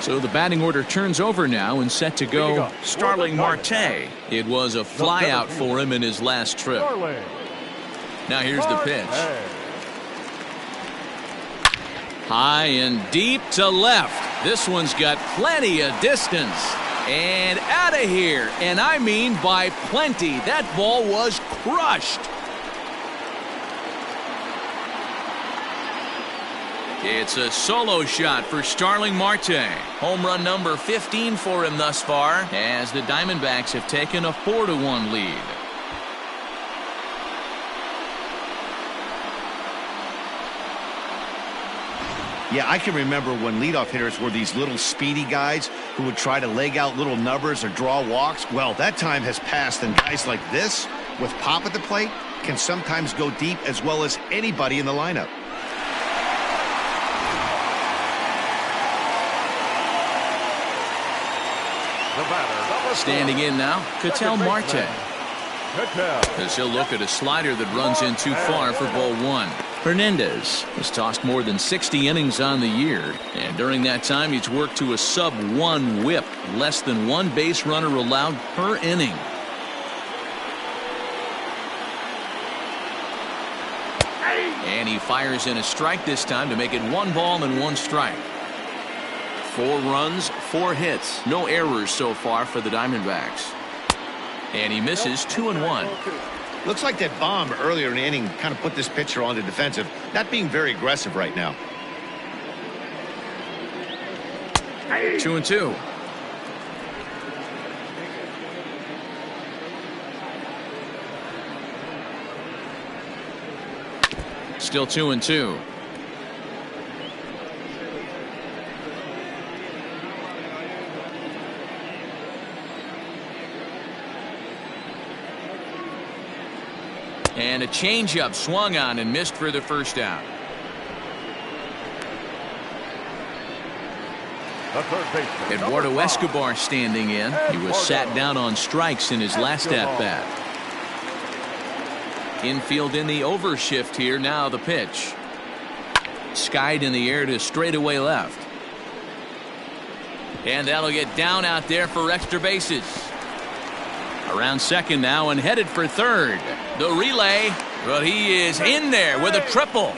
So the batting order turns over now and set to go Starling Marte. It was a flyout for him in his last trip. Now here's the pitch. High and deep to left. This one's got plenty of distance. And out of here. And I mean by plenty. That ball was crushed. It's a solo shot for Starling Marte. Home run number 15 for him thus far, as the Diamondbacks have taken a 4-1 lead. Yeah, I can remember when leadoff hitters were these little speedy guys who would try to leg out little numbers or draw walks. Well, that time has passed, and guys like this, with pop at the plate, can sometimes go deep as well as anybody in the lineup. Standing in now, Cattell Marte. As he'll look at a slider that runs in too far for ball 1. Hernandez has tossed more than 60 innings on the year, and during that time he's worked to a sub-1 whip, less than 1 base runner allowed per inning. And he fires in a strike this time to make it 1 ball and 1 strike. 4 runs, 4 hits, no errors so far for the Diamondbacks. And he misses 2-1. Looks like that bomb earlier in the inning kind of put this pitcher on the defensive, not being very aggressive right now. 2-2. Still 2-2. And a changeup swung on and missed for the first out. Eduardo Escobar standing in. He was sat down on strikes in his last at-bat. Infield in the overshift here. Now the pitch. Skied in the air to straightaway left. And that'll get down out there for extra bases. Around second now and headed for third. The relay, but he is in there with a triple.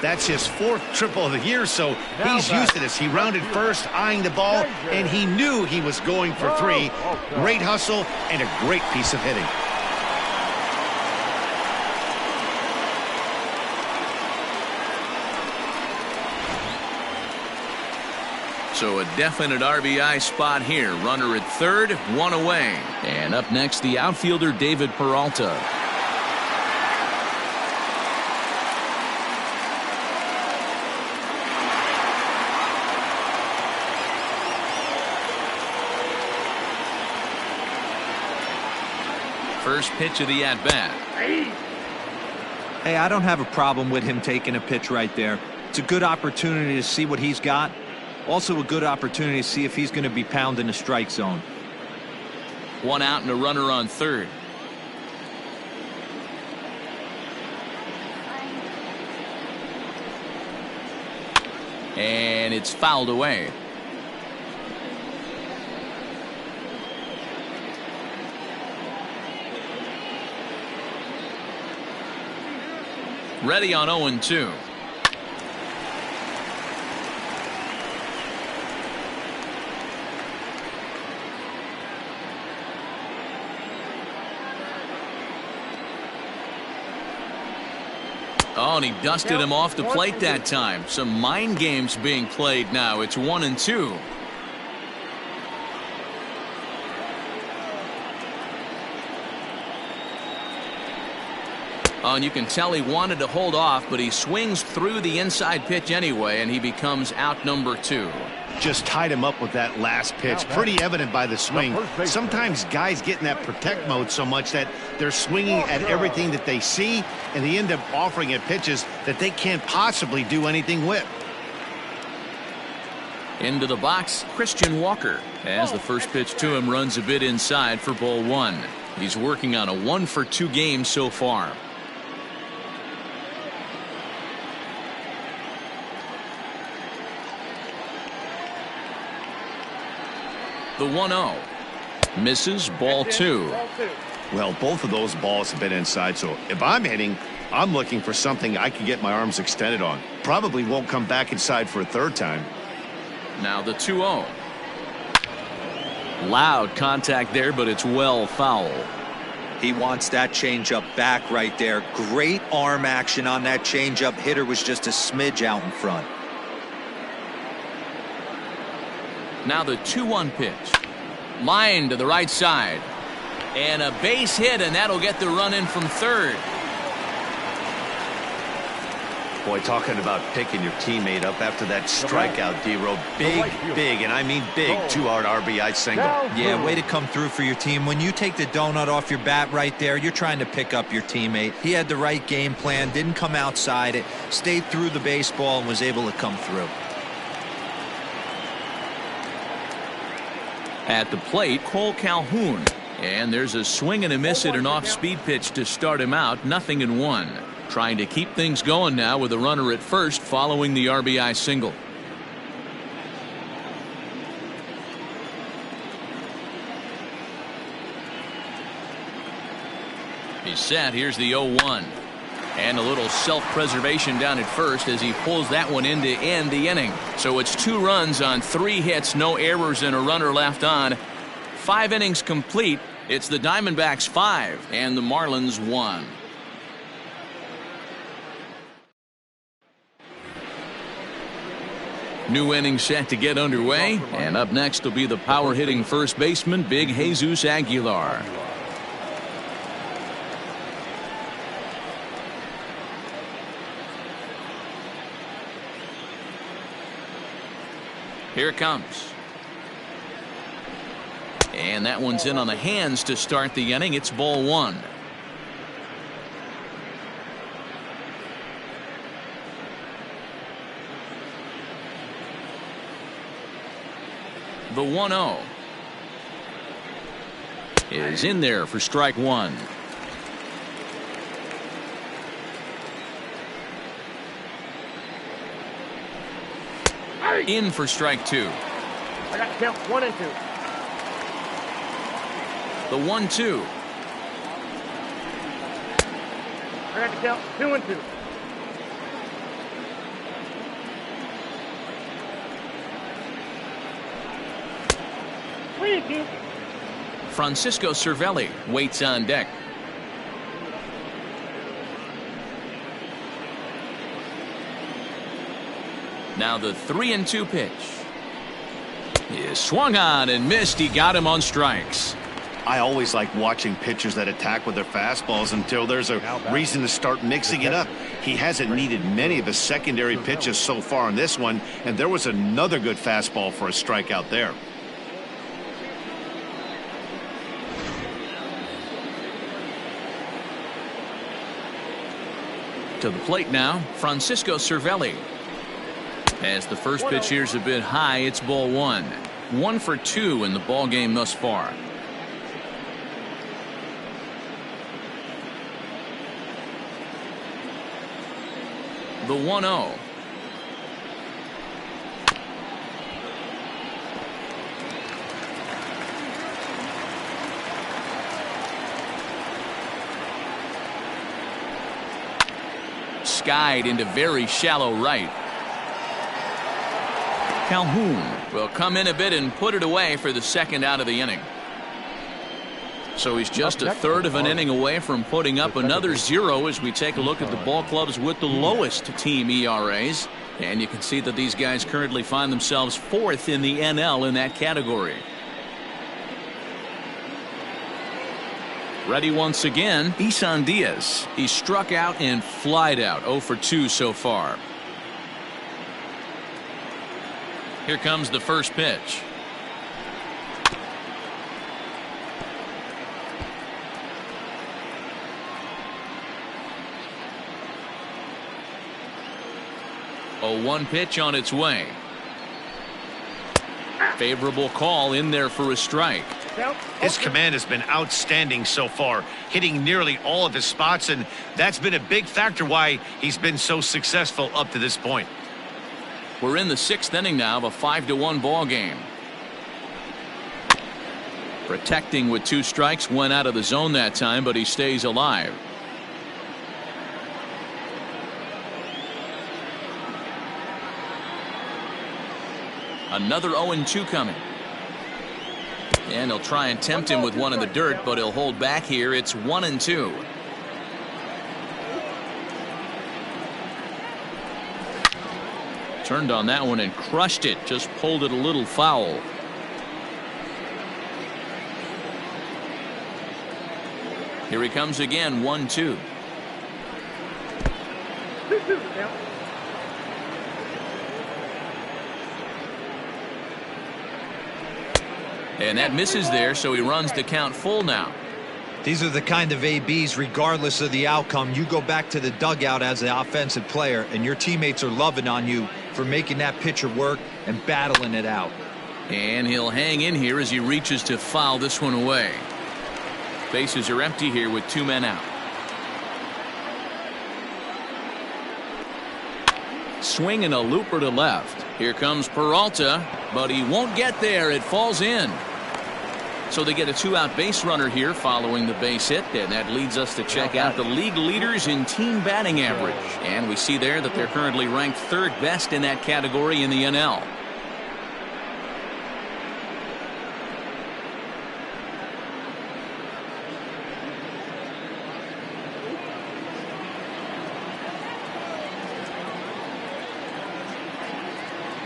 That's his 4th triple of the year, so he's used to this. He rounded first, eyeing the ball, and he knew he was going for 3. Great hustle and a great piece of hitting. So a definite RBI spot here. Runner at third, 1 away. And up next, the outfielder David Peralta. First pitch of the at-bat. Hey, I don't have a problem with him taking a pitch right there. It's a good opportunity to see what he's got. Also a good opportunity to see if he's going to be pounding the strike zone. 1 out and a runner on third. And it's fouled away. Ready on 0-2. Oh, and he dusted him off the plate that time. Some mind games being played now. It's 1-2. Oh, and you can tell he wanted to hold off, but he swings through the inside pitch anyway, and he becomes out number 2. Just tied him up with that last pitch. Pretty evident by the swing. Sometimes guys get in that protect mode so much that they're swinging at everything that they see, and they end up offering at pitches that they can't possibly do anything with. Into the box, Christian Walker. As the first pitch to him runs a bit inside for ball 1. He's working on a 1-for-2 game so far. The 1-0. Misses, ball 2. Well, both of those balls have been inside, so if I'm hitting, I'm looking for something I can get my arms extended on. Probably won't come back inside for a 3rd time. Now the 2-0. Loud contact there, but it's well foul. He wants that changeup back right there. Great arm action on that changeup. Hitter was just a smidge out in front. Now the 2-1 pitch. Line to the right side. And a base hit, and that'll get the run in from third. Boy, talking about picking your teammate up after that strikeout, D-Row. Big, and I mean big, 2-hard RBI single. Yeah, way to come through for your team. When you take the donut off your bat right there, you're trying to pick up your teammate. He had the right game plan, didn't come outside it, stayed through the baseball, and was able to come through. At the plate, Cole Calhoun. And there's a swing and a miss at an off-speed pitch to start him out. 0-1. Trying to keep things going now with a runner at first following the RBI single. He's set. Here's the 0-1. And a little self-preservation down at first as he pulls that one in to end the inning. So it's 2 runs on 3 hits, no errors, and a runner left on. 5 innings complete. It's the Diamondbacks 5 and the Marlins 1. New inning set to get underway. And up next will be the power-hitting first baseman, Big Jesus Aguilar. Here it comes. And that one's in on the hands to start the inning. It's ball 1. The 1-0 is in there for strike 1. In for strike 2. I got to count 1 and 2. The 1-2. I got to count 2-2. Francisco Cervelli waits on deck. Now the 3-2 pitch. He is swung on and missed. He got him on strikes. I always like watching pitchers that attack with their fastballs until there's a reason to start mixing it up. He hasn't needed many of his secondary pitches so far in this one, and there was another good fastball for a strikeout there. To the plate now, Francisco Cervelli. As the first pitch here's a bit high, it's ball one. 1 for 2 in the ball game thus far. The 1-0. Skied into very shallow right. Calhoun will come in a bit and put it away for the second out of the inning. So he's just a third of an inning away from putting up another 0 as we take a look at the ball clubs with the lowest team ERAs. And you can see that these guys currently find themselves 4th in the NL in that category. Ready once again, Isan Diaz. He struck out and flied out. 0 for 2 so far. Here comes the first pitch. A 1 pitch on its way. Favorable call in there for a strike. His command has been outstanding so far, hitting nearly all of his spots, and that's been a big factor why he's been so successful up to this point. We're in the 6th inning now of a 5-1 ball game. Protecting with 2 strikes, went out of the zone that time, but he stays alive. Another 0-2 coming. And he'll try and tempt him with one in the dirt, but he'll hold back here. It's 1-2. Turned on that one and crushed it. Just pulled it a little foul. Here he comes again. 1-2. And that misses there, so he runs the count full now. These are the kind of ABs, regardless of the outcome, you go back to the dugout as the offensive player, and your teammates are loving on you for making that pitcher work and battling it out. And he'll hang in here as he reaches to foul this one away. Bases are empty here with 2 men out. Swing and a looper to left. Here comes Peralta, but he won't get there. It falls in. So they get a 2-out base runner here following the base hit, and that leads us to check out the league leaders in team batting average. And we see there that they're currently ranked 3rd best in that category in the NL.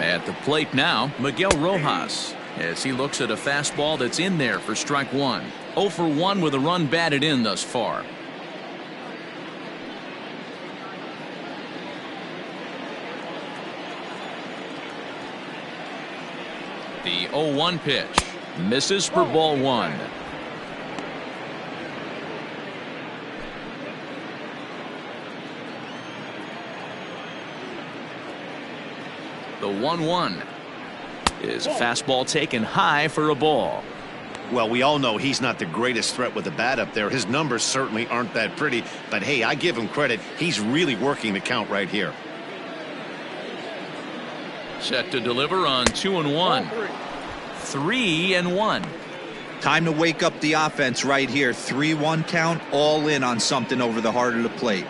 At the plate now, Miguel Rojas, as he looks at a fastball that's in there for strike 1. 0 for 1 with a run batted in thus far. The 0-1 pitch misses for ball 1. The 1-1 is a fastball taken high for a ball. Well, we all know he's not the greatest threat with the bat up there. His numbers certainly aren't that pretty, but hey, I give him credit. He's really working the count right here. Set to deliver on 2-1. 3-1. Time to wake up the offense right here. 3-1 count, all in on something over the heart of the plate.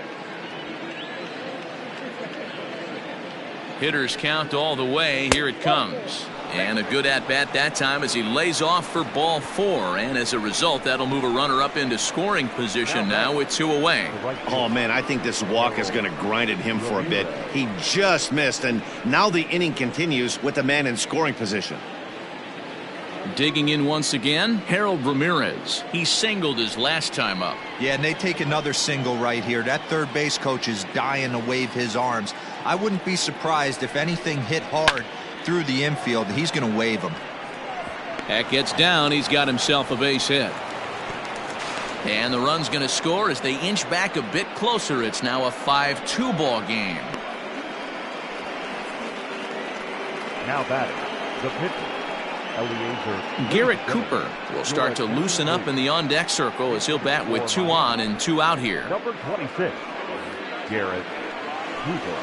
Hitters count all the way. Here it comes. And a good at-bat that time as he lays off for ball 4. And as a result, that'll move a runner up into scoring position now with 2 away. Oh, man, I think this walk is going to grind at him for a bit. He just missed, and now the inning continues with the man in scoring position. Digging in once again, Harold Ramirez. He singled his last time up. Yeah, and they take another single right here. That third base coach is dying to wave his arms. I wouldn't be surprised if anything hit hard through the infield. He's going to wave him. That gets down. He's got himself a base hit. And the run's going to score as they inch back a bit closer. It's now a 5-2 ball game. Now batting, the pitcher. Garrett Cooper will start to loosen up in the on-deck circle as he'll bat with 2 on and 2 out here. Number 26, Garrett Cooper.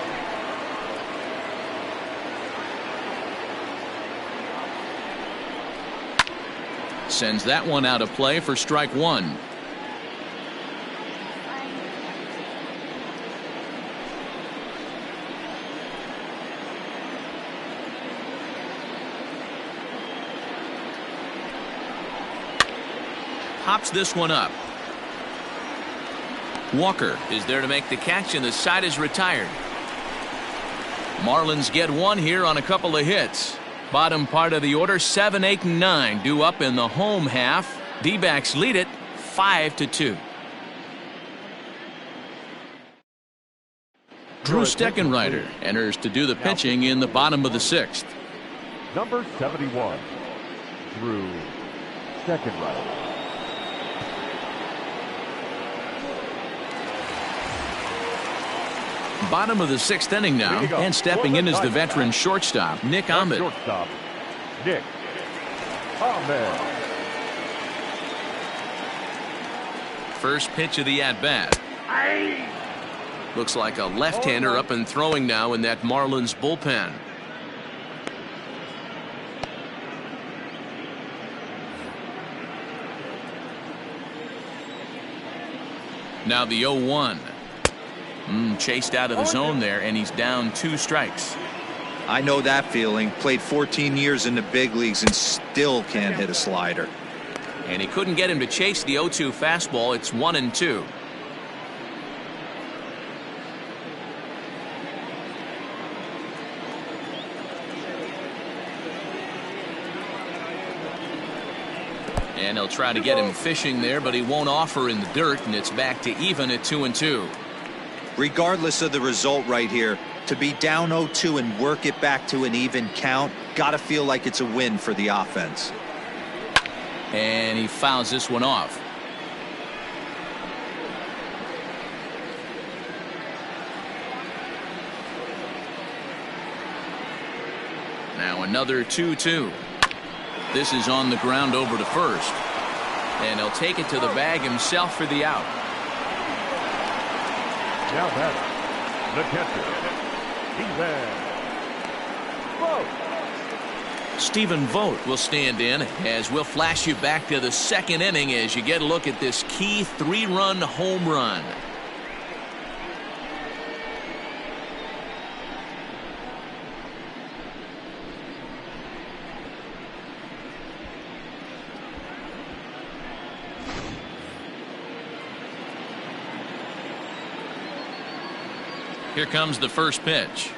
Sends that one out of play for strike 1. Pops this one up. Walker is there to make the catch, and the side is retired. Marlins get 1 here on a couple of hits. Bottom part of the order, 7, 8, and 9 due up in the home half. D-backs lead it 5-2. Drew Steckenrider enters to do the pitching in the bottom of the 6th. Number 71, Drew Steckenrider. Bottom of the 6th inning now, and stepping in is the veteran shortstop, Nick Ahmed. Shortstop, Nick Ahmed. First pitch of the at-bat. Looks like a left-hander up and throwing now in that Marlins bullpen. Now the 0-1. Chased out of the zone there, and he's down 2 strikes. I know that feeling. Played 14 years in the big leagues and still can't hit a slider. And he couldn't get him to chase the 0-2 fastball. It's 1-2. And he'll try to get him fishing there, but he won't offer in the dirt, and it's back to even at 2-2. Regardless of the result right here, to be down 0-2 and work it back to an even count, gotta feel like it's a win for the offense. And he fouls this one off. Now another 2-2. This is on the ground over to first. And he'll take it to the bag himself for the out. Now batting, the catcher, Stephen Vogt will stand in as we'll flash you back to the 2nd inning as you get a look at this key 3-run home run. Here comes the first pitch.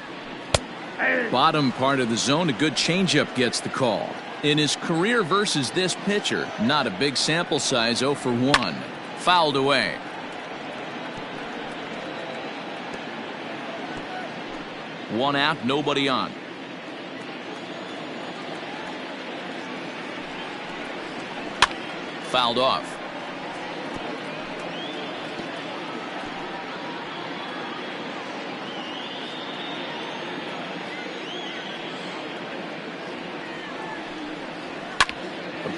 Bottom part of the zone, a good changeup gets the call. In his career versus this pitcher, not a big sample size, 0 for 1. Fouled away. One out, nobody on. Fouled off.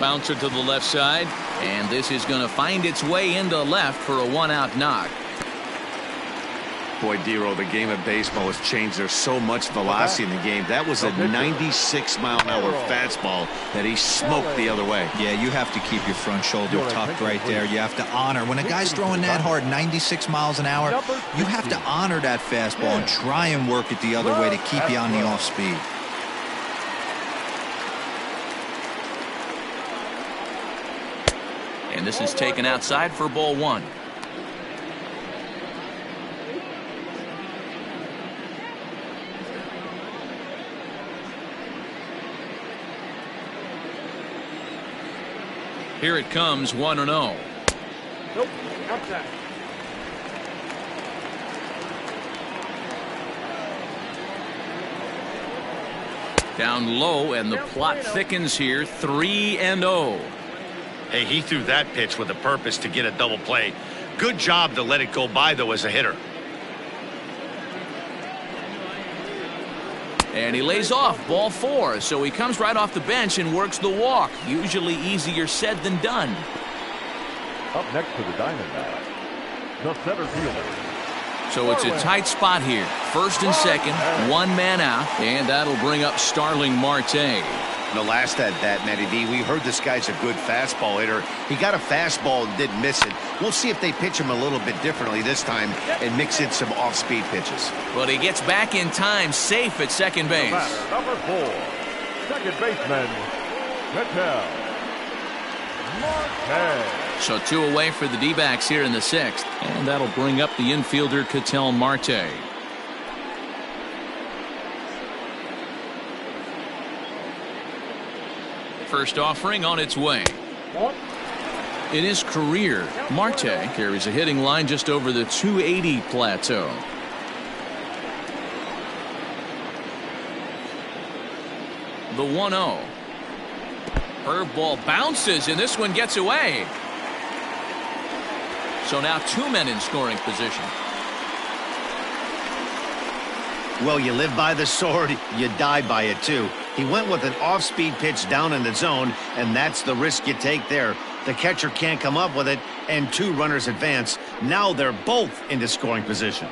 Bouncer to the left side, and this is going to find its way into left for a 1-out knock. Boy, Dero, the game of baseball has changed. There's so much velocity in the game. That was a 96-mile-an-hour fastball that he smoked the other way. Yeah, you have to keep your front shoulder tucked right there. You have to honor. When a guy's throwing that hard, 96 miles an hour, you have to honor that fastball and try and work it the other way to keep you on the off speed. And this is taken outside for ball one. Here it comes, 1-0. Nope, outside. Down low, and the plot thickens here, 3-0. Hey, he threw that pitch with a purpose to get a double play. Good job to let it go by, though, as a hitter. And he lays off, ball 4, so he comes right off the bench and works the walk. Usually easier said than done. Up next for the Diamondbacks, the center fielder. So it's a tight spot here. First and second, one man out, and that'll bring up Starling Marte. The last at that, Matty D, we heard this guy's a good fastball hitter. He got a fastball and didn't miss it. We'll see if they pitch him a little bit differently this time and mix in some off-speed pitches. But he gets back in time, safe at second base. Number 4, second baseman, Cattell Marte. So 2 away for the D-backs here in the 6th, and that'll bring up the infielder Cattell Marte. First offering on its way. In his career, Marte carries a hitting line just over the 280 plateau. The 1-0. Curveball bounces, and this one gets away. So now 2 men in scoring position. Well, you live by the sword, you die by it, too. He went with an off-speed pitch down in the zone, and that's the risk you take there. The catcher can't come up with it, and 2 runners advance. Now they're both into scoring position.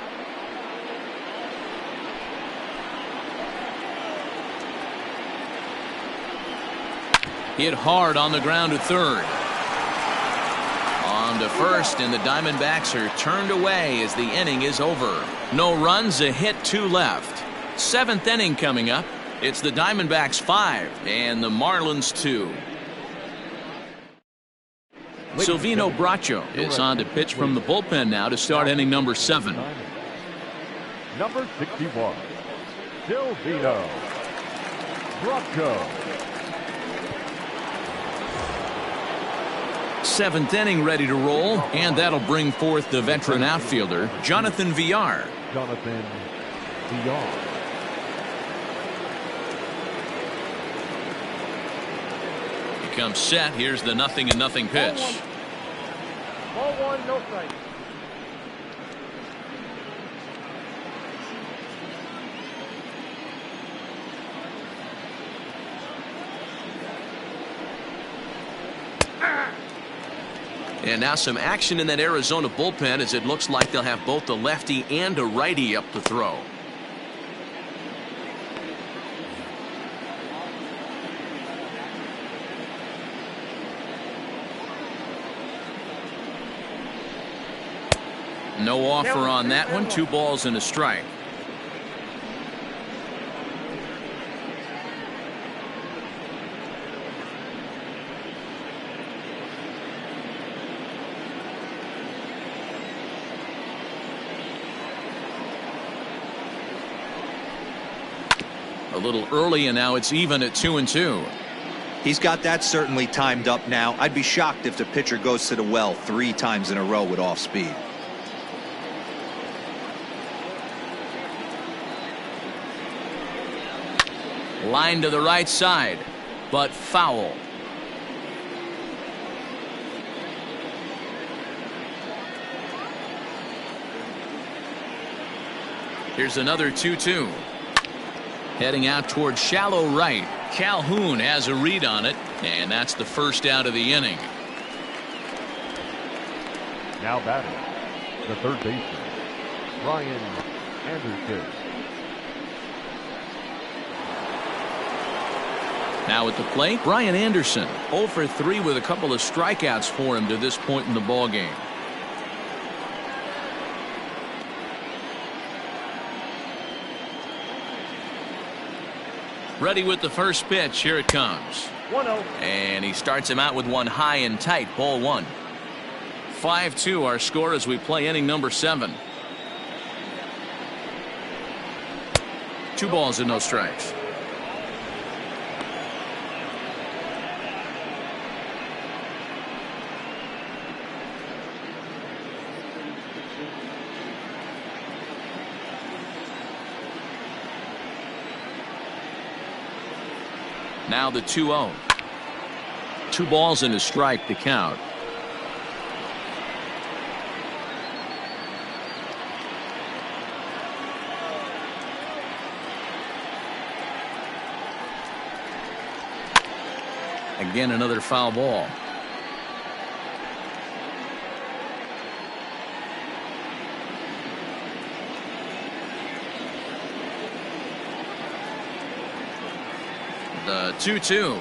Hit hard on the ground to third. On to first, and the Diamondbacks are turned away as the inning is over. No runs, a hit, 2 left. 7th inning coming up. It's the Diamondbacks 5 and the Marlins 2. Silvino Bracho is on to pitch from the bullpen now to start inning number 7. Number 61, Silvino Bracho. 7th inning ready to roll, and that'll bring forth the veteran outfielder Jonathan Villar. Jonathan Villar. He comes set. Here's the 0-0 pitch. Ball 1, no strike. And now some action in that Arizona bullpen, as it looks like they'll have both a lefty and a righty up to throw. No offer on that one. 2 balls and a strike. A little early, and now it's even at 2-2. He's got that certainly timed up now. I'd be shocked if the pitcher goes to the well 3 times in a row with off speed. Line to the right side, but foul. Here's another 2-2. Heading out towards shallow right. Calhoun has a read on it, and that's the first out of the inning. Now batting, the third baseman, Brian Anderson. Now at the plate, Brian Anderson, 0 for 3 with a couple of strikeouts for him to this point in the ballgame. Ready with the first pitch. Here it comes. 1-0. And he starts him out with one high and tight. Ball 1. 5-2 our score as we play inning number 7. 2 balls and no strikes. Now the 2-0. 2 balls and a strike to count. Again, another foul ball. The 2-2.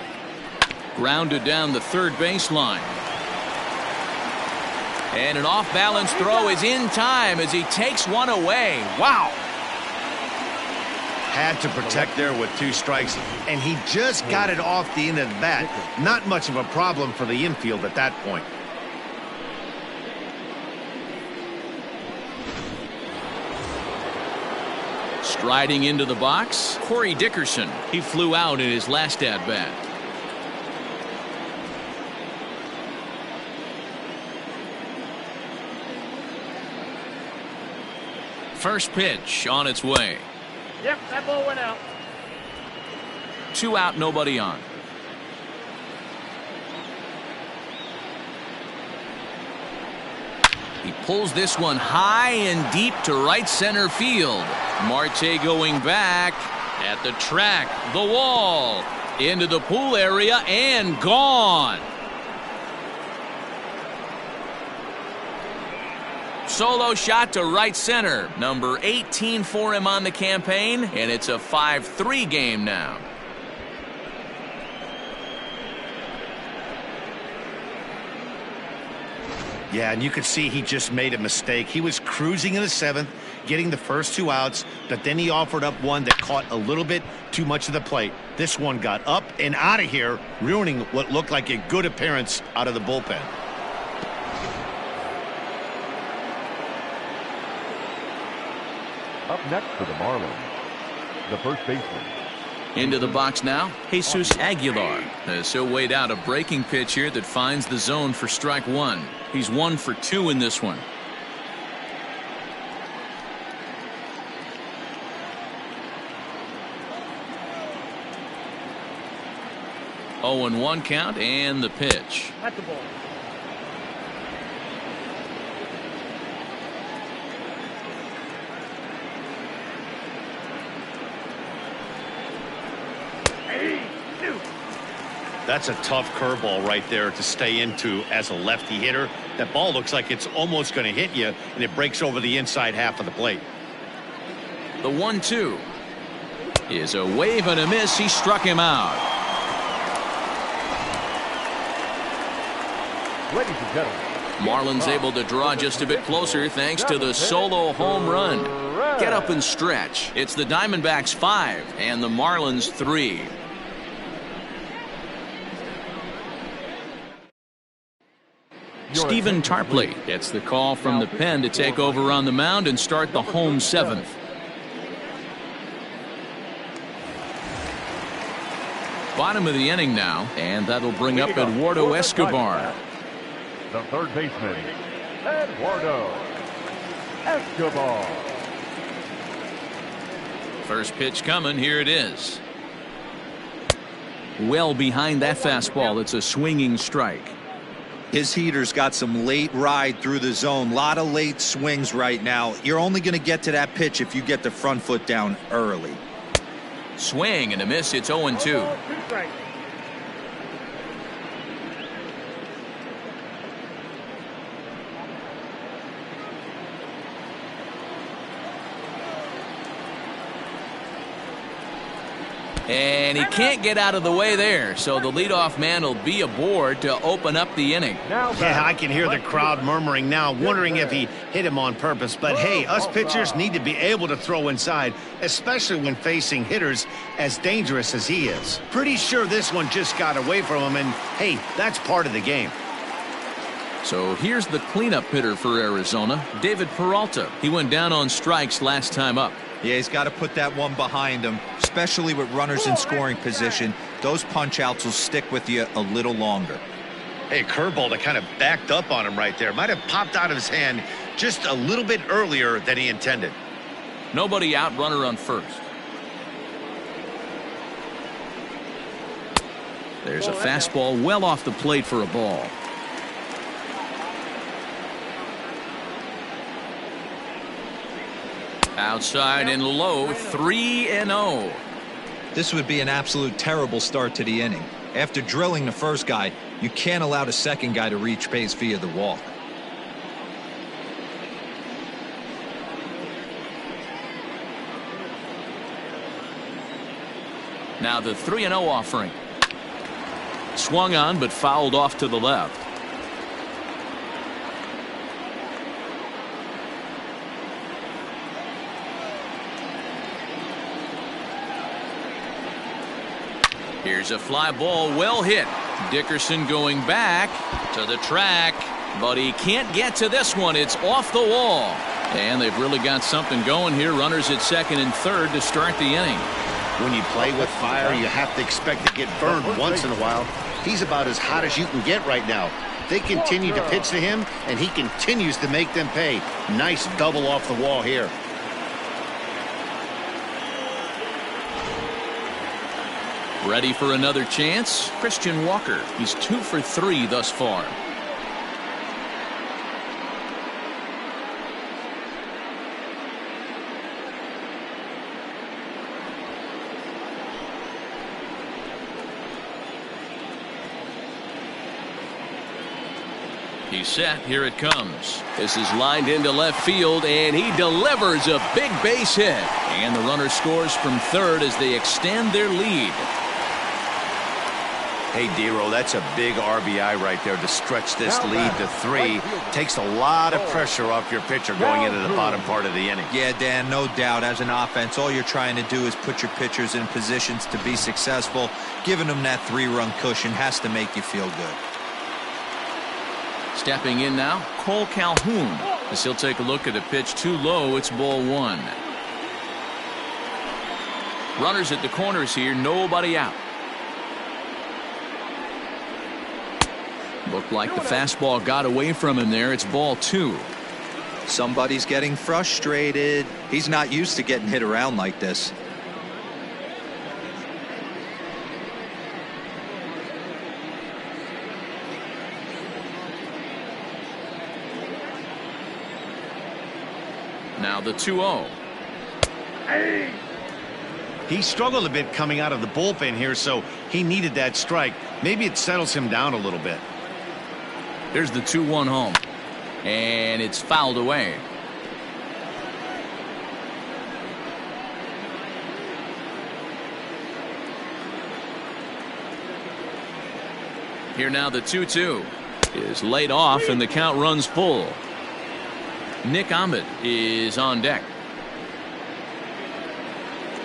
Grounded down the third baseline. And an off-balance throw is in time as he takes one away. Wow. Had to protect there with 2 strikes, and he just got it off the end of the bat. Not much of a problem for the infield at that point. Striding into the box, Corey Dickerson. He flew out in his last at-bat. First pitch on its way. Yep, that ball went out. 2 out, nobody on. He pulls this one high and deep to right center field. Marte going back at the track, the wall, into the pool area, and gone. Solo shot to right center. Number 18 for him on the campaign, and it's a 5-3 game now. Yeah, and you could see he just made a mistake. He was cruising in the 7th, getting the first 2 outs, but then he offered up one that caught a little bit too much of the plate. This one got up and out of here, ruining what looked like a good appearance out of the bullpen. Up next for the Marlins, the first baseman. Into the box now, Jesus Aguilar. As he'll wait out a breaking pitch here that finds the zone for strike 1. He's 1 for 2 in this one. Oh, and 1 count, and the pitch. At the ball. That's a tough curveball right there to stay into as a lefty hitter. That ball looks like it's almost going to hit you, and it breaks over the inside half of the plate. The 1-2 is a wave and a miss. He struck him out. Ladies and gentlemen, Marlins able to draw just a bit closer thanks to the solo home run. Get up and stretch. It's the Diamondbacks 5 and the Marlins 3. Stephen Tarpley gets the call from the pen to take over on the mound and start the home 7th. Bottom of the inning now, and that'll bring up Eduardo Escobar. the third baseman, Eduardo Escobar. First pitch coming. Here it is. Well behind that fastball. It's a swinging strike. His heater's got some late ride through the zone. A lot of late swings right now. You're only going to get to that pitch if you get the front foot down early. Swing and a miss. It's 0-2. And he can't get out of the way there, so the leadoff man will be aboard to open up the inning. Yeah, I can hear the crowd murmuring now, wondering if he hit him on purpose. But hey, us pitchers need to be able to throw inside, especially when facing hitters as dangerous as he is. Pretty sure this one just got away from him, and hey, that's part of the game. So here's the cleanup hitter for Arizona, David Peralta. He went down on strikes last time up. Yeah, he's got to put that one behind him, especially with runners in scoring position. Those punch-outs will stick with you a little longer. Hey, curveball that kind of backed up on him right there. Might have popped out of his hand just a little bit earlier than he intended. Nobody out, runner on first. There's a fastball well off the plate for a ball. Outside and low, 3-0. This would be an absolute terrible start to the inning. After drilling the first guy, you can't allow the second guy to reach base via the walk. Now the 3-0 offering. Swung on but fouled off to the left. Here's a fly ball well hit. Dickerson going back to the track, but he can't get to this one. It's off the wall. And they've really got something going here. Runners at second and third to start the inning. When you play with fire, you have to expect to get burned once in a while. He's about as hot as you can get right now. They continue to pitch to him, and he continues to make them pay. Nice double off the wall here. Ready for another chance? Christian Walker. He's 2 for 3 thus far. He's set. Here it comes. This is lined into left field, and he delivers a big base hit. And the runner scores from third as they extend their lead. Hey, Dero, that's a big RBI right there to stretch this lead to 3. Takes a lot of pressure off your pitcher going into the bottom part of the inning. Yeah, Dan, no doubt. As an offense, all you're trying to do is put your pitchers in positions to be successful. Giving them that 3-run cushion has to make you feel good. Stepping in now, Cole Calhoun. As he'll take a look at a pitch too low, it's ball 1. Runners at the corners here, nobody out. Looked like the fastball got away from him there. It's ball 2. Somebody's getting frustrated. He's not used to getting hit around like this. Now the 2-0. He struggled a bit coming out of the bullpen here, so he needed that strike. Maybe it settles him down a little bit. There's the 2-1 home. And it's fouled away. Here now the 2-2 is laid off and the count runs full. Nick Ahmed is on deck.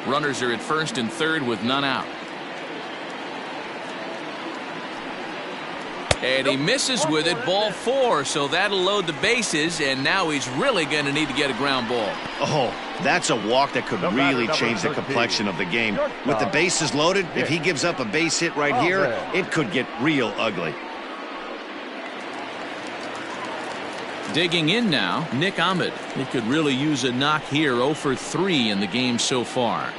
Runners are at first and third with none out. And he misses with it, ball 4, so that'll load the bases, and now he's really going to need to get a ground ball. Oh, that's a walk that could really change the complexion of the game. With the bases loaded, if he gives up a base hit right here, it could get real ugly. Digging in now, Nick Ahmed. He could really use a knock here. 0 for 3 in the game so far.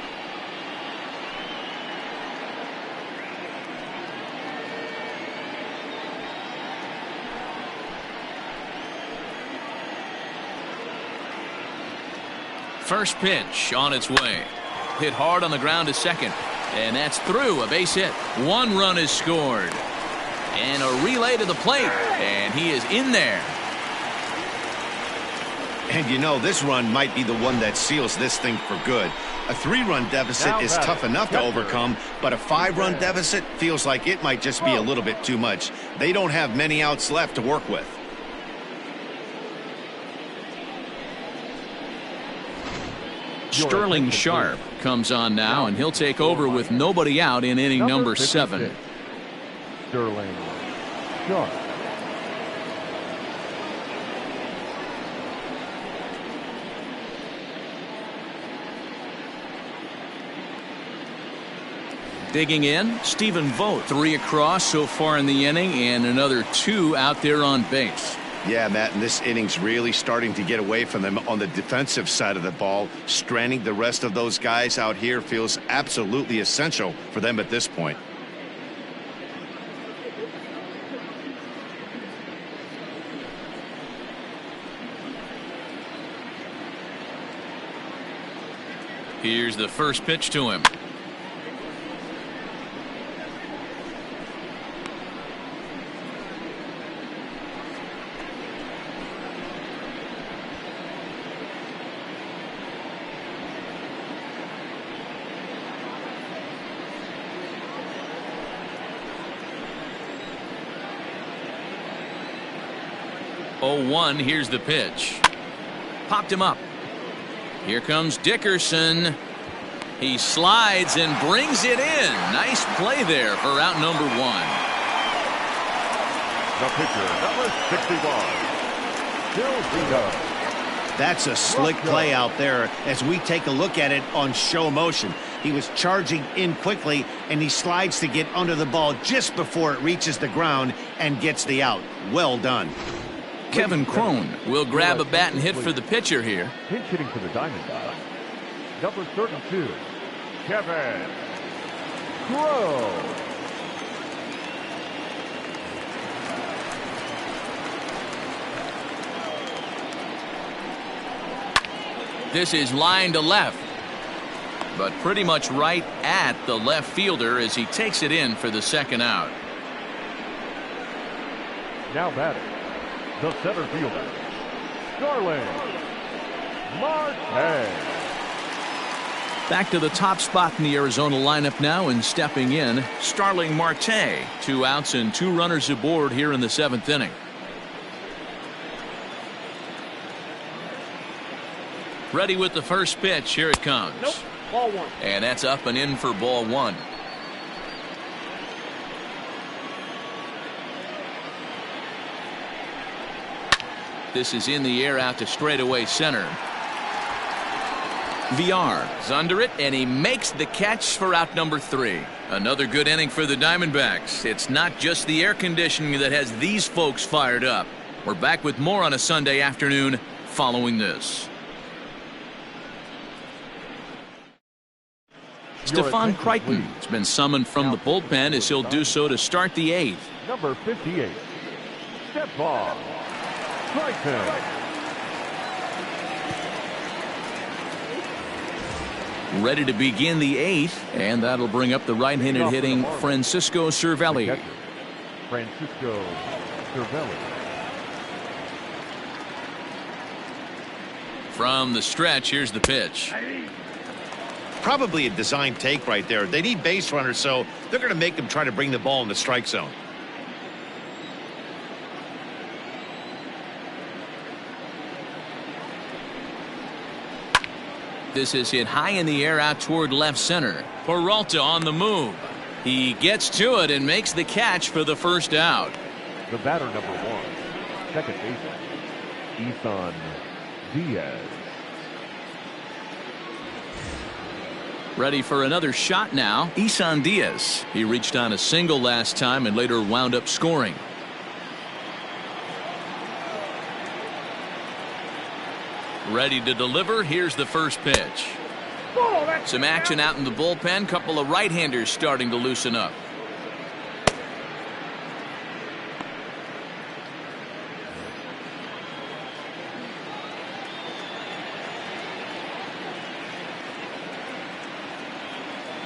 First pitch on its way. Hit hard on the ground to second. And that's through. A base hit. 1 run is scored. And a relay to the plate. And he is in there. And you know, this run might be the one that seals this thing for good. A 3-run deficit is tough enough to overcome, but a 5-run deficit feels like it might just be a little bit too much. They don't have many outs left to work with. Starling Marte comes on now, and he'll take over with nobody out in inning number 7. Starling Marte. Digging in, Stephen Vogt. 3 across so far in the inning, and another 2 out there on base. Yeah, Matt, and this inning's really starting to get away from them on the defensive side of the ball. Stranding the rest of those guys out here feels absolutely essential for them at this point. Here's the first pitch to him. Oh, 1, here's the pitch. Popped him up. Here comes Dickerson. He slides and brings it in. Nice play there for out number 1. The pitcher, number 61, Cervelli. That's a slick play out there as we take a look at it on show motion. He was charging in quickly, and he slides to get under the ball just before it reaches the ground and gets the out. Well done. Kevin Crone will grab a bat and hit for the pitcher here. Pinch hitting for the Diamondbacks, number 32, Kevin Crone. This is line to left, but pretty much right at the left fielder as he takes it in for the second out. Now batting, the center fielder, Starling Marte. Back to the top spot in the Arizona lineup now, and stepping in, Starling Marte. 2 outs and 2 runners aboard here in the 7th inning. Ready with the first pitch. Here it comes. Nope. Ball 1. And that's up and in for ball 1. This is in the air out to straightaway center. VR is under it, and he makes the catch for out number 3. Another good inning for the Diamondbacks. It's not just the air conditioning that has these folks fired up. We're back with more on a Sunday afternoon following this. Stefan Crichton has been summoned from the bullpen as he'll do so to start the 8th. Number 58, Stefan Crichton. Ready to begin the 8th, and that'll bring up the right-handed hitting Francisco Cervelli. Francisco Cervelli. From the stretch, here's the pitch. Probably a design take right there. They need base runners, so they're going to make them try to bring the ball in the strike zone. This is hit high in the air out toward left center. Peralta on the move. He gets to it and makes the catch for the first out. The batter, number 1, second baseman, Isan Diaz. Ready for another shot now. Isan Diaz. He reached on a single last time and later wound up scoring. Ready to deliver. Here's the first pitch. Some action out in the bullpen. Couple of right-handers starting to loosen up.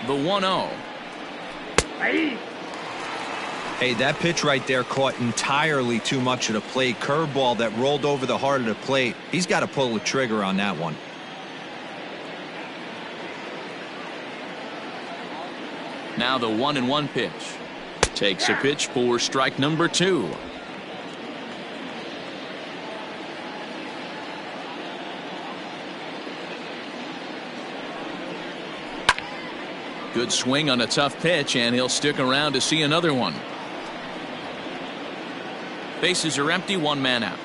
The 1-0. Hey, that pitch right there caught entirely too much of the plate. Curveball that rolled over the heart of the plate. He's got to pull the trigger on that one. Now the 1-1 pitch. Takes a pitch for strike number 2. Good swing on a tough pitch, and he'll stick around to see another one. Bases are empty, 1 man out.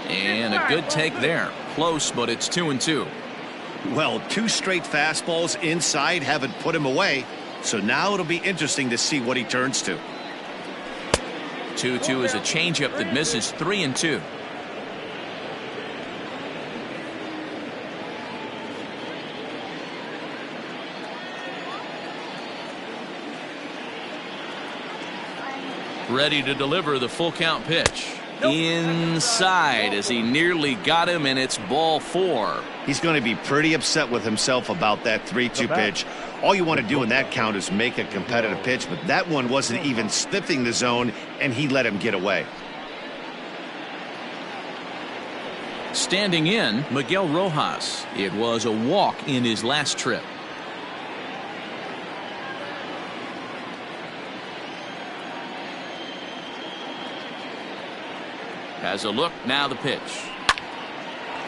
And a good take there. Close, but it's 2-2. Well, 2 straight fastballs inside haven't put him away. So now it'll be interesting to see what he turns to. 2-2 is a changeup that misses. 3-2. Ready to deliver the full count pitch. Inside as he nearly got him, and it's ball 4. He's going to be pretty upset with himself about that 3-2 pitch. All you want to do in that count is make a competitive pitch, but that one wasn't even sniffing the zone, and he let him get away. Standing in, Miguel Rojas. It was a walk in his last trip. Has a look, now the pitch.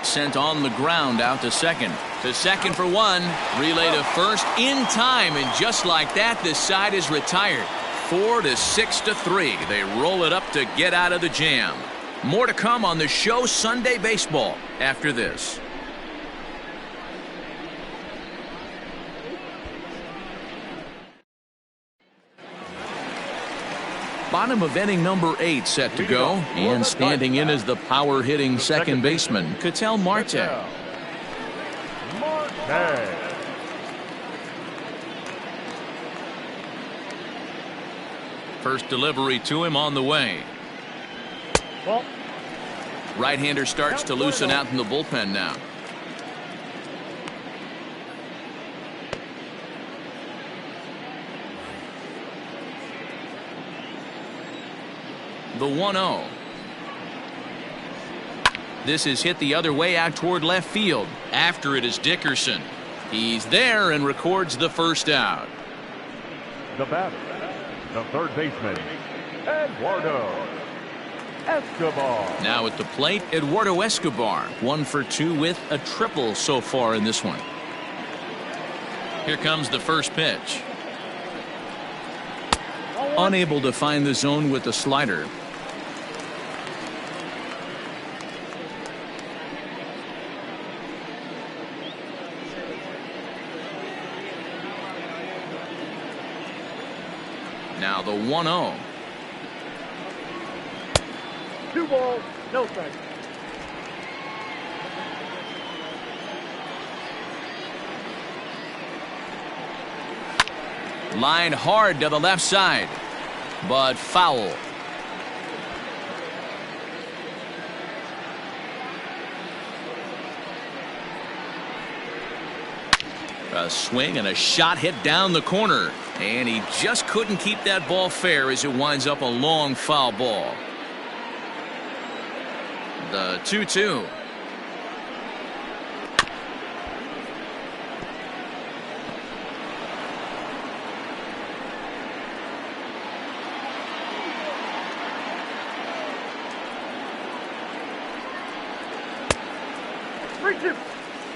Sent on the ground out to second. To second for 1. Relay to first in time, and just like that, this side is retired. 4-6-3. They roll it up to get out of the jam. More to come on the show Sunday Baseball after this. Bottom of inning number 8 set to go, and standing in is the power hitting second baseman, Cattell Marte. First delivery to him on the way. Right-hander starts to loosen out in the bullpen now. The 1-0. This is hit the other way out toward left field. After it is Dickerson. He's there and records the first out. The batter, the third baseman, Eduardo Escobar. Now at the plate, Eduardo Escobar. 1 for 2 with a triple so far in this one. Here comes the first pitch. Unable to find the zone with the slider. Now the 1-0. 2 balls, no strikes. Line hard to the left side, but foul. A swing and a shot hit down the corner, and he just couldn't keep that ball fair as it winds up a long foul ball. The 2-2.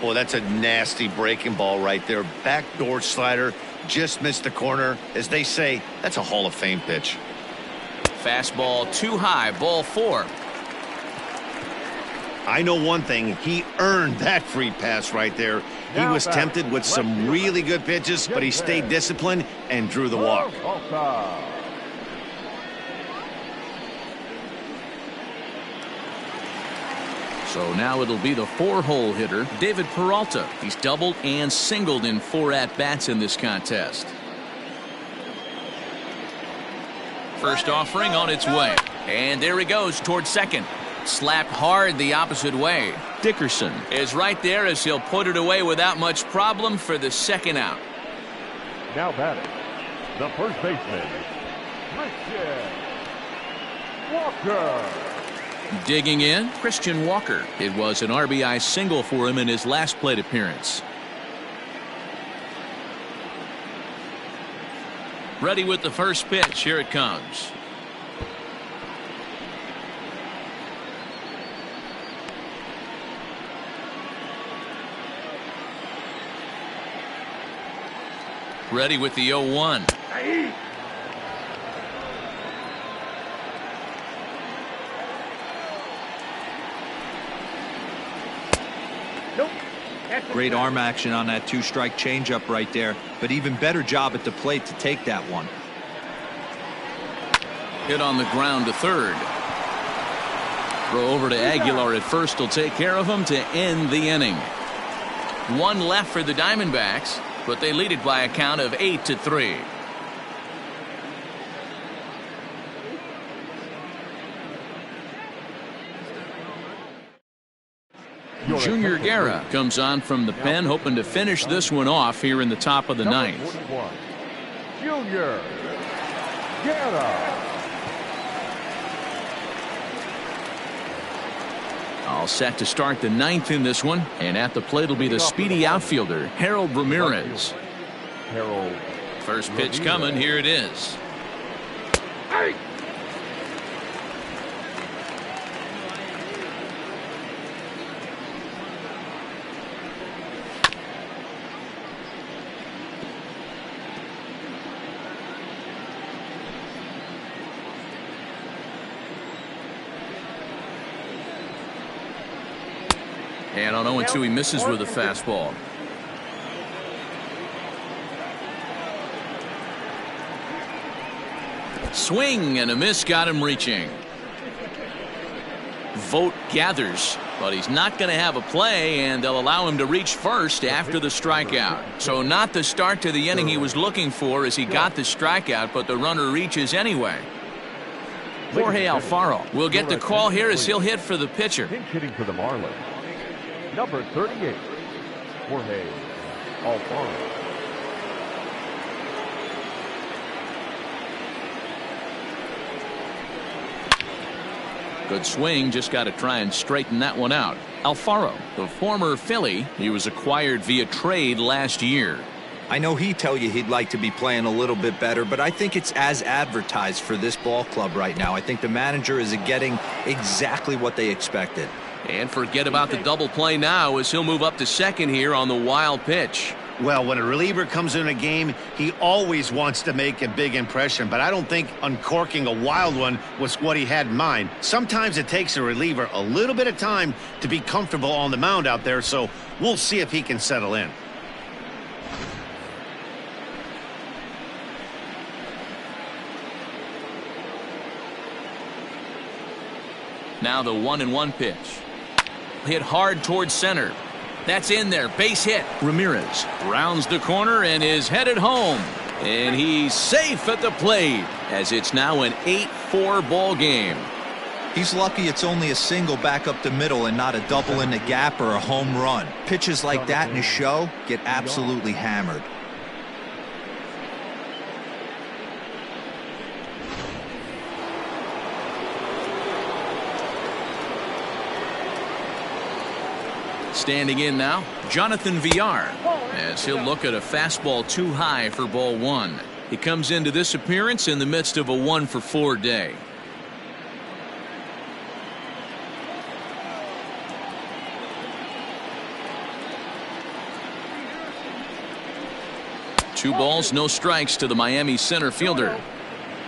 Boy, that's a nasty breaking ball right there. Backdoor slider, just missed the corner. As they say, that's a Hall of Fame pitch. Fastball too high, ball 4. I know one thing, he earned that free pass right there. He was tempted with some really good pitches, but he stayed disciplined and drew the walk. So now it'll be the 4-hole hitter, David Peralta. He's doubled and singled in 4 at-bats in this contest. First offering on its way. And there he goes towards second. Slapped hard the opposite way. Dickerson is right there as he'll put it away without much problem for the second out. Now batting, the first baseman, Christian Walker. Digging in, Christian Walker. It was an RBI single for him in his last plate appearance. Ready with the first pitch. Here it comes. Ready with the 0-1. Great arm action on that two-strike changeup right there, but even better job at the plate to take that one. Hit on the ground to third. Throw over to Aguilar at first will take care of him to end the inning. One left for the Diamondbacks, but they lead it by a count of 8-3. Junior Guerra comes on from the pen, hoping to finish this one off here in the top of the ninth. Junior Guerra. All set to start the ninth in this one, and at the plate will be the speedy outfielder Harold Ramirez. First pitch coming. Here it is. And on 0-2 he misses with a fastball. Swing and a miss got him reaching. Vote gathers, but he's not going to have a play, and they'll allow him to reach first after the strikeout. So not the start to the inning he was looking for as he got the strikeout, but the runner reaches anyway. Jorge Alfaro will get the call here as he'll hit for the pitcher. Pinch hitting for the Marlins. Number 38, Jorge Alfaro. Good swing, just got to try and straighten that one out. Alfaro, the former Philly, he was acquired via trade last year. I know he'd tell you he'd like to be playing a little bit better, but I think it's as advertised for this ball club right now. I think the manager is getting exactly what they expected. And forget about the double play now as he'll move up to second here on the wild pitch. Well, when a reliever comes in a game, he always wants to make a big impression, but I don't think uncorking a wild one was what he had in mind. Sometimes it takes a reliever a little bit of time to be comfortable on the mound out there, so we'll see if he can settle in. Now the 1-1 pitch. Hit hard towards center. That's in there. Base hit. Ramirez rounds the corner and is headed home. And he's safe at the plate as it's now an 8-4 ball game. He's lucky it's only a single back up the middle and not a double in the gap or a home run. Pitches like that in a show get absolutely hammered. Standing in now, Jonathan Villar, as he'll look at a fastball too high for ball one. He comes into this appearance in the midst of a 1-for-4 day. Two balls, no strikes to the Miami center fielder.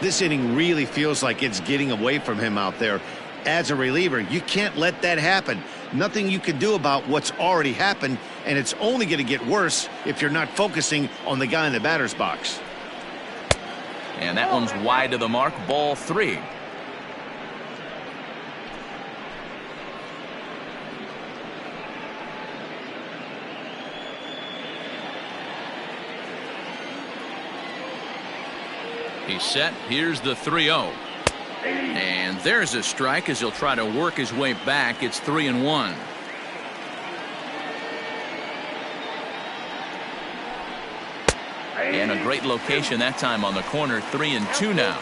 This inning really feels like it's getting away from him out there. As a reliever, you can't let that happen. Nothing you can do about what's already happened, and it's only going to get worse if you're not focusing on the guy in the batter's box. And that one's wide to the mark, ball 3. He's set. Here's the 3-0. And there's a strike as he'll try to work his way back. It's 3-1. And a great location that time on the corner. 3-2 now.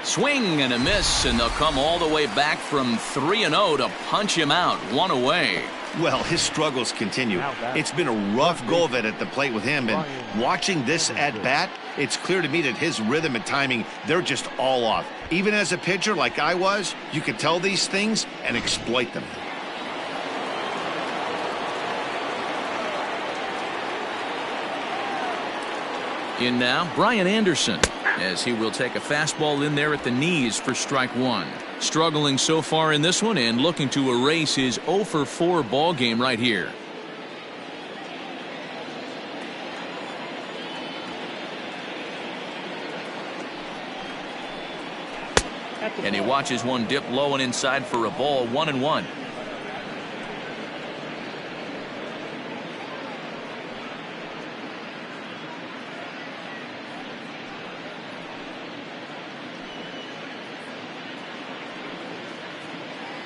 Swing and a miss, and they'll come all the way back from 3-0 to punch him out. One away. Well, his struggles continue. It's been a rough go of it at the plate with him, and watching this at bat, it's clear to me that his rhythm and timing, they're just all off. Even as a pitcher like I was, you could tell these things and exploit them. In now, Brian Anderson, as he will take a fastball in there at the knees for strike one. Struggling so far in this one and looking to erase his 0-for-4 ball game right here. And he watches one dip low and inside for a ball. 1-1.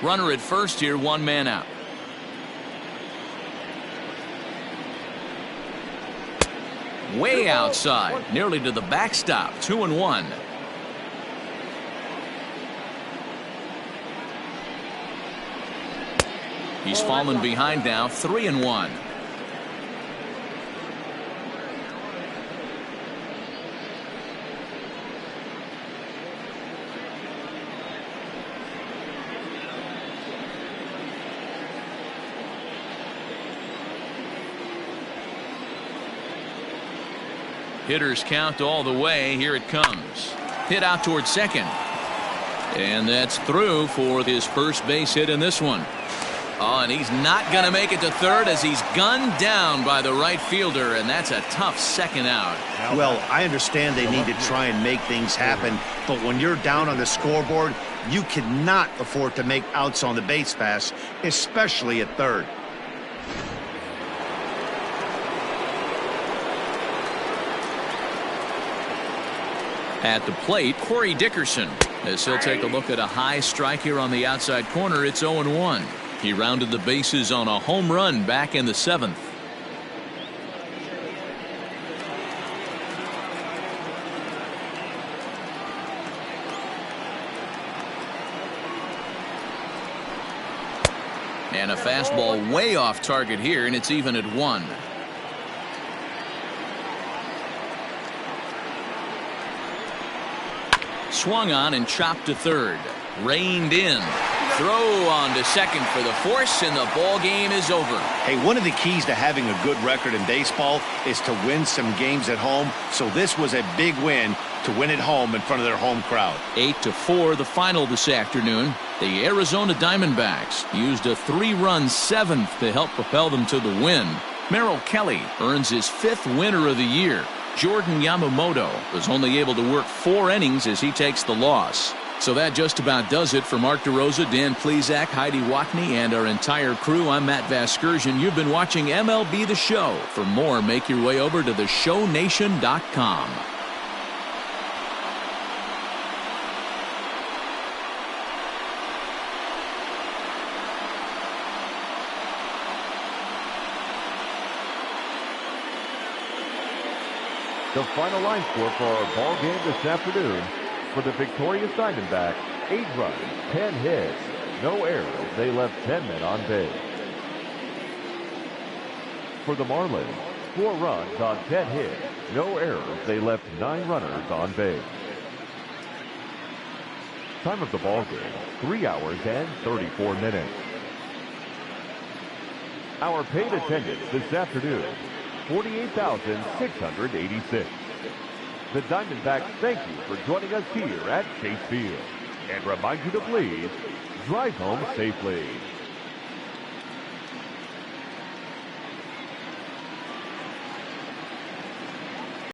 Runner at first here, one man out. Way outside, nearly to the backstop. 2-1. He's fallen behind now. 3-1. Hitters count all the way. Here it comes. Hit out towards second. And that's through for his first base hit in this one. Oh, and he's not going to make it to third as he's gunned down by the right fielder, and that's a tough second out. Well, I understand they need to try and make things happen, but when you're down on the scoreboard, you cannot afford to make outs on the base pass, especially at third. At the plate, Corey Dickerson, as he'll take a look at a high strike here on the outside corner. It's 0-1. He rounded the bases on a home run back in the 7th. And a fastball way off target here, and it's even at 1. Swung on and chopped to third. Reined in. Throw on to second for the force, and the ball game is over. Hey, one of the keys to having a good record in baseball is to win some games at home. So this was a big win to win at home in front of their home crowd. 8-4 the final this afternoon. The Arizona Diamondbacks used a 3-run 7th to help propel them to the win. Merrill Kelly earns his 5th winner of the year. Jordan Yamamoto was only able to work 4 innings as he takes the loss. So that just about does it for Mark DeRosa, Dan Plesac, Heidi Watney, and our entire crew. I'm Matt Vasgersian. You've been watching MLB The Show. For more, make your way over to theshownation.com. The final line score for our ball game this afternoon: for the victorious Diamondbacks, 8 runs, 10 hits, no errors. They left 10 men on base. For the Marlins, 4 runs on 10 hits, no errors. They left 9 runners on base. Time of the ball game, 3 hours and 34 minutes. Our paid attendance this afternoon, 48,686. The Diamondbacks thank you for joining us here at Chase Field and remind you to please drive home safely.